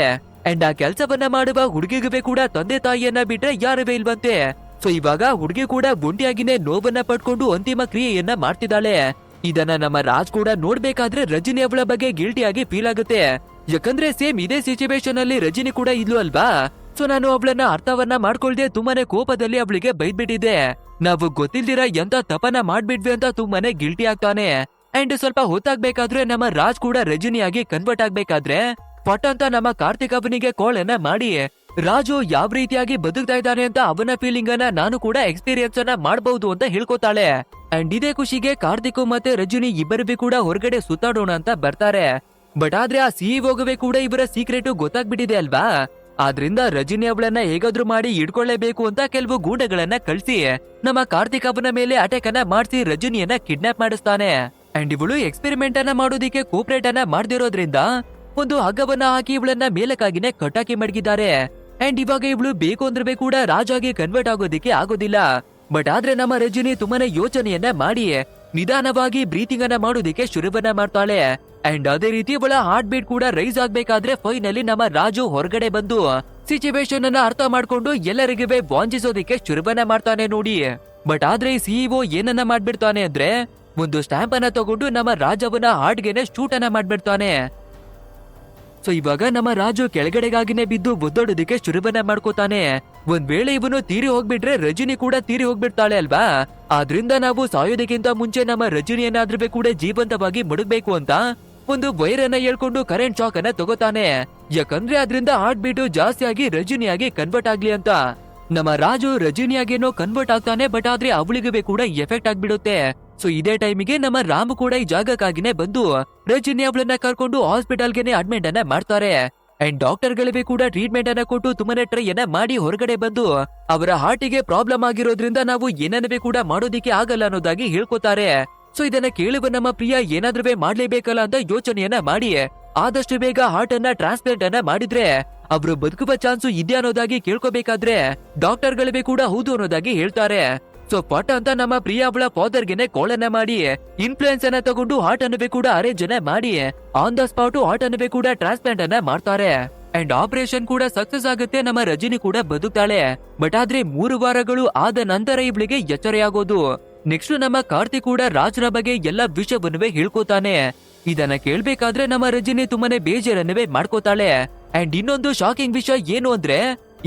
ಅಂಡ್ ಆ ಕೆಲಸವನ್ನ ಮಾಡುವ ಹುಡುಗಿಗೂ ಕೂಡ ತಂದೆ ತಾಯಿಯನ್ನ ಬಿಟ್ರೆ ಯಾರವೇ ಇಲ್ವಂತೆ. ಸೊ ಇವಾಗ ಹುಡುಗಿ ಕೂಡ ಒಂಟಿಯಾಗಿನೇ ನೋವನ್ನ ಪಡ್ಕೊಂಡು ಅಂತಿಮ ಕ್ರಿಯೆಯನ್ನ ಮಾಡ್ತಿದ್ದಾಳೆ. ಇದನ್ನ ನಮ್ಮ ರಾಜ್ ಕೂಡ ನೋಡ್ಬೇಕಾದ್ರೆ ರಜನಿ ಅವಳ ಬಗ್ಗೆ ಗಿಲ್ಟಿ ಆಗಿ ಫೀಲ್ ಆಗುತ್ತೆ. ಯಾಕಂದ್ರೆ ಸೇಮ್ ಇದೇ ಸಿಚುವೇಶನ್ ಅಲ್ಲಿ ರಜನಿ ಕೂಡ ಇದ್ಲು ಅಲ್ವಾ. ಸೊ ನಾನು ಅವಳನ್ನ ಅರ್ಥವನ್ನ ಮಾಡ್ಕೊಳ್ದೆ ತುಂಬಾನೇ ಕೋಪದಲ್ಲಿ ಅವಳಿಗೆ ಬೈದ್ಬಿಟ್ಟಿದ್ದೆ. ನಾವು ಗೊತ್ತಿಲ್ದಿರ ಎಂತ ತಪನ ಮಾಡ್ಬಿಟ್ವಿ ಅಂತ ತುಂಬಾನೇ ಗಿಲ್ಟಿ ಆಗ್ತಾನೆ. ಅಂಡ್ ಸ್ವಲ್ಪ ಹೊತ್ತಾಗ್ಬೇಕಾದ್ರೆ ನಮ್ಮ ರಾಜ್ ಕೂಡ ರಜನಿಯಾಗಿ ಕನ್ವರ್ಟ್ ಆಗ್ಬೇಕಾದ್ರೆ ಪಟ್ ಅಂತ ನಮ್ಮ ಕಾರ್ತಿಕ್ ಅವನಿಗೆ ಕಾಲ್ ಅನ್ನ ಮಾಡಿ ರಾಜು ಯಾವ ರೀತಿಯಾಗಿ ಬದುಕ್ತಾ ಇದ್ದಾನೆ ಅಂತ ಅವನ ಫೀಲಿಂಗ್ ಅನ್ನ ನಾನು ಕೂಡ ಎಕ್ಸ್ಪೀರಿಯನ್ಸ್ ಅನ್ನ ಮಾಡಬಹುದು ಅಂತ ಹೇಳ್ಕೊತಾಳೆ. ಅಂಡ್ ಇದೇ ಖುಷಿಗೆ ಕಾರ್ತಿಕ್ ಮತ್ತೆ ರಜನಿ ಇಬ್ಬರಿಗೂ ಕೂಡ ಹೊರಗಡೆ ಸುತ್ತಾಡೋಣ ಅಂತ ಬರ್ತಾರೆ. ಬಟ್ ಆದ್ರೆ ಆ ಸಿಇಒಗುವೆ ಕೂಡ ಇವರ ಸೀಕ್ರೆಟ್ ಗೊತ್ತಾಗ್ಬಿಟ್ಟಿದೆ ಅಲ್ವಾ. ಆದ್ರಿಂದ ರಜನಿ ಅವಳನ್ನ ಹೇಗಾದ್ರೂ ಮಾಡಿ ಇಡ್ಕೊಳ್ಳೇಬೇಕು ಅಂತ ಕೆಲವು ಗೂಂಡಗಳನ್ನ ಕಳ್ಸಿ ನಮ್ಮ ಕಾರ್ತಿಕ್ ಅವನ ಮೇಲೆ ಅಟ್ಯಾಕ್ ಅನ್ನ ಮಾಡಿಸಿ ರಜನಿಯನ್ನ ಕಿಡ್ನಾಪ್ ಮಾಡಿಸ್ತಾನೆ. ಅಂಡ್ ಇವಳು ಎಕ್ಸ್ಪೆರಿಮೆಂಟ್ ಅನ್ನ ಮಾಡೋದಿಕ್ಕೆ ಕೋಪರೇಟ್ ಅನ್ನ ಮಾಡ್ದಿರೋದ್ರಿಂದ ಒಂದು ಹಗ್ಗವನ್ನ ಹಾಕಿ ಇವಳನ್ನ ಮೇಲಕ್ಕಾಗಿನೇ ಕಟ್ಟಾಕಿ ಮಡಗಿದ್ದಾರೆ. ಅಂಡ್ ಇವಾಗ ಇವಳು ಬೇಕು ಅಂದ್ರೆ ಕೂಡ ರಾಜಾಗಿ ಕನ್ವರ್ಟ್ ಆಗೋದಿಕ್ಕೆ ಆಗೋದಿಲ್ಲ. ಬಟ್ ಆದ್ರೆ ನಮ್ಮ ರಜನಿ ತುಂಬಾನೇ ಯೋಚನೆಯನ್ನ ಮಾಡಿ ನಿಧಾನವಾಗಿ ಬ್ರೀತಿಂಗ್ ಅನ್ನ ಮಾಡೋದಿಕ್ಕೆ ಶುರುವನ್ನ ಮಾಡ್ತಾಳೆ. ಅಂಡ್ ಅದೇ ರೀತಿ ಅವಳ ಹಾರ್ಟ್ ಬೀಟ್ ಕೂಡ ರೈಸ್ ಆಗ್ಬೇಕಾದ್ರೆ ಫೈನಲಿ ನಮ್ಮ ರಾಜು ಹೊರಗಡೆ ಬಂದು ಸಿಚುವೇಶನ್ ಅನ್ನ ಅರ್ಥ ಮಾಡ್ಕೊಂಡು ಎಲ್ಲರಿಗೂ ವಾಂಚಿಸೋದಿಕ್ಕೆ ಶುರುವನ್ನ ಮಾಡ್ತಾನೆ ನೋಡಿ. ಬಟ್ ಆದ್ರೆ ಈ ಸಿಇಒ ಏನನ್ನ ಮಾಡ್ಬಿಡ್ತಾನೆ ಅಂದ್ರೆ ಒಂದು ಸ್ಟ್ಯಾಂಪ್ ಅನ್ನ ತಗೊಂಡು ನಮ್ಮ ರಾಜವನ ಹಾರ್ಟ್ಗೆನೆ ಶೂಟ್ ಅನ್ನ ಮಾಡ್ಬಿಡ್ತಾನೆ. ಸೊ ಇವಾಗ ನಮ್ಮ ರಾಜು ಕೆಳಗಡೆಗಾಗಿನೇ ಬಿದ್ದು ಒದ್ದೋಡೋದಿಕ್ಕೆ ಶುರುವನ್ನ ಮಾಡ್ಕೋತಾನೆ. ಒಂದ್ ವೇಳೆ ಇವನು ತೀರಿ ಹೋಗ್ಬಿಟ್ರೆ ರಜನಿ ಕೂಡ ತೀರಿ ಹೋಗ್ಬಿಡ್ತಾಳೆ ಅಲ್ವಾ. ಆದ್ರಿಂದ ನಾವು ಸಾಯೋದಕ್ಕಿಂತ ಮುಂಚೆ ನಮ್ಮ ರಜನಿಯನ್ನಾದ್ರೂ ಕೂಡ ಜೀವಂತವಾಗಿ ಮುಡುಗ್ಬೇಕು ಅಂತ ಒಂದು ವೈರ್ ಅನ್ನ ಹೇಳ್ಕೊಂಡು ಕರೆಂಟ್ ಶಾಕ್ ಅನ್ನ ತಗೋತಾನೆ. ಯಾಕಂದ್ರೆ ಅದ್ರಿಂದ ಹಾರ್ಟ್ ಬೀಟು ಜಾಸ್ತಿ ಆಗಿ ರಜನಿಯಾಗಿ ಕನ್ವರ್ಟ್ ಆಗ್ಲಿ ಅಂತ. ನಮ್ಮ ರಾಜು ರಜನಿಯಾಗೇನೋ ಕನ್ವರ್ಟ್ ಆಗ್ತಾನೆ, ಬಟ್ ಆದ್ರೆ ಅವಳಿಗೆ ಕೂಡ ಎಫೆಕ್ಟ್ ಆಗ್ಬಿಡುತ್ತೆ. ಸೊ ಇದೇ ಟೈಮಿಗೆ ನಮ್ಮ ರಾಮು ಕೂಡ ಈ ಜಾಗಕ್ಕಾಗಿನೇ ಬಂದು ರಜನಿ ಅವಳನ್ನ ಕರ್ಕೊಂಡು ಹಾಸ್ಪಿಟಲ್ಗೆನೆ ಅಡ್ಮಿಟ್ ಅನ್ನ ಮಾಡ್ತಾರೆ. ಅಂಡ್ ಡಾಕ್ಟರ್ ಗಳಿಗೆ ಕೂಡ ಟ್ರೀಟ್ಮೆಂಟ್ ಅನ್ನ ಕೊಟ್ಟು ತುಂಬಾನೇ ಟ್ರೈ ಅನ್ನ ಮಾಡಿ ಹೊರಗಡೆ ಬಂದು ಅವರ ಹಾರ್ಟಿಗೆ ಪ್ರಾಬ್ಲಮ್ ಆಗಿರೋದ್ರಿಂದ ನಾವು ಏನನ್ನವೇ ಕೂಡ ಮಾಡೋದಿಕ್ಕೆ ಆಗಲ್ಲ ಅನ್ನೋದಾಗಿ ಹೇಳ್ಕೊತಾರೆ. ಸೊ ಇದನ್ನ ಕೇಳುವ ನಮ್ಮ ಪ್ರಿಯ ಏನಾದ್ರೂ ಮಾಡ್ಲೇಬೇಕಲ್ಲ ಅಂತ ಯೋಚನೆಯನ್ನ ಮಾಡಿ ಆದಷ್ಟು ಬೇಗ ಹಾರ್ಟ್ ಅನ್ನ ಟ್ರಾನ್ಸ್ಪ್ಲಾಂಟ್ ಅನ್ನ ಮಾಡಿದ್ರೆ ಅವರು ಬದುಕುವ ಚಾನ್ಸು ಇದೆ ಅನ್ನೋದಾಗಿ ಕೇಳ್ಕೋಬೇಕಾದ್ರೆ ಡಾಕ್ಟರ್ ಗಳಿಗೆ ಕೂಡ ಹೌದು ಅನ್ನೋದಾಗಿ ಹೇಳ್ತಾರೆ. ಸೊ ಪಟ್ ಅಂತ ನಮ್ಮ ಪ್ರಿಯ ಅವಳ ಫಾದರ್ಗೆನೆ ಕಾಲ್ ಅನ್ನ ಮಾಡಿ ಇನ್ಫ್ಲೂಯೆನ್ಸ್ ಅನ್ನ ತಗೊಂಡು ಹಾರ್ಟ್ ಅನ್ನು ಕೂಡ ಅರೇಂಜ್ ಅನ್ನ ಮಾಡಿ ಆನ್ ದ ಸ್ಪಾಟ್ ಹಾರ್ಟ್ ಅನ್ನು ಕೂಡ ಟ್ರಾನ್ಸ್ಪ್ಲಾಂಟ್ ಅನ್ನ ಮಾಡ್ತಾರೆ. ಅಂಡ್ ಆಪರೇಷನ್ ಕೂಡ ಸಕ್ಸಸ್ ಆಗುತ್ತೆ. ನಮ್ಮ ರಜನಿ ಕೂಡ ಬದುಕ್ತಾಳೆ. ಬಟ್ ಆದ್ರೆ 3 ವಾರಗಳು ಆದ ನಂತರ ಇವಳಿಗೆ ಎಚ್ಚರೆಯಾಗೋದು. ನೆಕ್ಸ್ಟ್ ನಮ್ಮ ಕಾರ್ತಿಕ್ ಕೂಡ ರಾಜ್ರ ಬಗ್ಗೆ ಎಲ್ಲ ವಿಷಯವನ್ನುವೇ ಹೇಳ್ಕೊತಾನೆ. ಇದನ್ನ ಕೇಳ್ಬೇಕಾದ್ರೆ ನಮ್ಮ ರಜನಿ ತುಂಬಾನೇ ಬೇಜಾರನ್ನುವೇ ಮಾಡ್ಕೋತಾಳೆ. ಅಂಡ್ ಇನ್ನೊಂದು ಶಾಕಿಂಗ್ ವಿಷಯ ಏನು ಅಂದ್ರೆ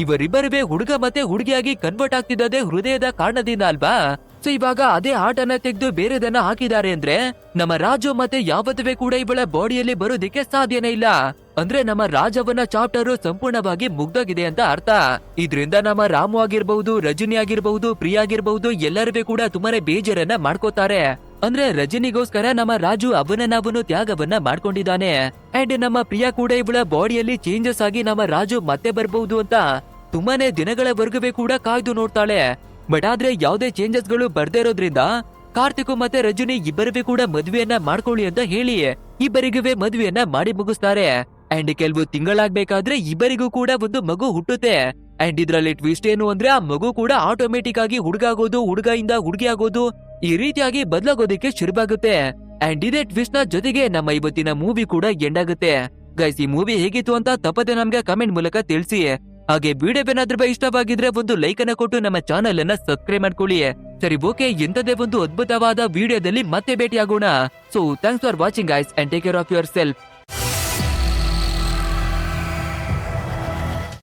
ಇವರಿಬ್ಬರುವೇ ಹುಡುಗ ಮತ್ತೆ ಹುಡುಗಿಯಾಗಿ ಕನ್ವರ್ಟ್ ಆಗ್ತಿದ್ದದೆ ಹೃದಯದ ಕಾರಣದಿಂದ ಅಲ್ವಾ. ಸೊ ಇವಾಗ ಅದೇ ಹಾರ್ಟ್ ಅನ್ನ ತೆಗೆದು ಬೇರೆದನ್ನ ಹಾಕಿದ್ದಾರೆ ಅಂದ್ರೆ ನಮ್ಮ ರಾಜು ಮತ್ತೆ ಯಾವತ್ತೂ ಕೂಡ ಇವಳ ಬಾಡಿಯಲ್ಲಿ ಬರೋದಿಕ್ಕೆ ಸಾಧ್ಯನೇ ಇಲ್ಲ. ಅಂದ್ರೆ ನಮ್ಮ ರಾಜವನ್ನ ಚಾಪ್ಟರ್ ಸಂಪೂರ್ಣವಾಗಿ ಮುಗ್ದೋಗಿದೆ ಅಂತ ಅರ್ಥ. ಇದ್ರಿಂದ ನಮ್ಮ ರಾಮು ಆಗಿರ್ಬಹುದು, ರಜನಿ ಆಗಿರ್ಬಹುದು, ಪ್ರಿಯಾ ಆಗಿರ್ಬಹುದು ಎಲ್ಲರೂ ಕೂಡ ತುಂಬಾನೇ ಬೇಜಾರನ್ನ ಮಾಡ್ಕೋತಾರೆ. ಅಂದ್ರೆ ರಜನಿಗೋಸ್ಕರ ನಮ್ಮ ರಾಜು ಅವನನ್ನು ತ್ಯಾಗವನ್ನ ಮಾಡ್ಕೊಂಡಿದ್ದಾನೆ. ಅಂಡ್ ನಮ್ಮ ಪ್ರಿಯಾ ಕೂಡ ಇವಳ ಬಾಡಿಯಲ್ಲಿ ಚೇಂಜಸ್ ಆಗಿ ನಮ್ಮ ರಾಜು ಮತ್ತೆ ಬರ್ಬಹುದು ಅಂತ ತುಂಬಾನೇ ದಿನಗಳವರೆಗೂ ಕೂಡ ಕಾಯ್ದು ನೋಡ್ತಾಳೆ. ಬಟ್ ಆದ್ರೆ ಯಾವ್ದೇ ಚೇಂಜಸ್ ಗಳು ಬರ್ದೇ ಇರೋದ್ರಿಂದ ಕಾರ್ತಿಕ್ ಮತ್ತೆ ರಜನಿ ಇಬ್ಬರಿಗೂ ಕೂಡ ಮದ್ವೆಯನ್ನ ಮಾಡ್ಕೊಳ್ಳಿ ಅಂತ ಹೇಳಿ ಇಬ್ಬರಿಗೂ ಮದ್ವೆಯನ್ನ ಮಾಡಿ ಮುಗಿಸ್ತಾರೆ. ಅಂಡ್ ಕೆಲವು ತಿಂಗಳಾಗ್ಬೇಕಾದ್ರೆ ಇಬ್ಬರಿಗೂ ಕೂಡ ಒಂದು ಮಗು ಹುಟ್ಟುತ್ತೆ. ಅಂಡ್ ಇದ್ರಲ್ಲಿ ಟ್ವಿಸ್ಟ್ ಏನು ಅಂದ್ರೆ ಆ ಮಗು ಕೂಡ ಆಟೋಮೆಟಿಕ್ ಆಗಿ ಹುಡುಗಾಗೋದು, ಹುಡುಗಿಯಿಂದ ಹುಡುಗಿ ಆಗೋದು, ಈ ರೀತಿಯಾಗಿ ಬದಲಾಗೋದಿಕ್ಕೆ ಶುರುವಾಗುತ್ತೆ. ಅಂಡ್ ಇದೇ ಟ್ವಿಸ್ಟ್ ನ ಜೊತೆಗೆ ನಮ್ಮ ಇವತ್ತಿನ ಮೂವಿ ಕೂಡ ಎಂಡ್ ಆಗುತ್ತೆ. ಗೈಸ್, ಈ ಮೂವಿ ಹೇಗಿತ್ತು ಅಂತ ತಪ್ಪದೆ ನಮ್ಗೆ ಕಮೆಂಟ್ ಮೂಲಕ ತಿಳಿಸಿ. ಹಾಗೆ ವಿಡಿಯೋ ಏನಾದ್ರೂ ಇಷ್ಟವಾಗಿದ್ರೆ ಒಂದು ಲೈಕ್ ಅನ್ನ ಕೊಟ್ಟು ನಮ್ಮ ಚಾನೆಲ್ ಅನ್ನ ಸಬ್ಸ್ಕ್ರೈಬ್ ಮಾಡ್ಕೊಳ್ಳಿ. ಸರಿ, ಓಕೆ, ಇಂಥದೇ ಒಂದು ಅದ್ಭುತವಾದ ವಿಡಿಯೋದಲ್ಲಿ ಮತ್ತೆ ಭೇಟಿ ಆಗೋಣ. So thanks for watching guys and take care of your self.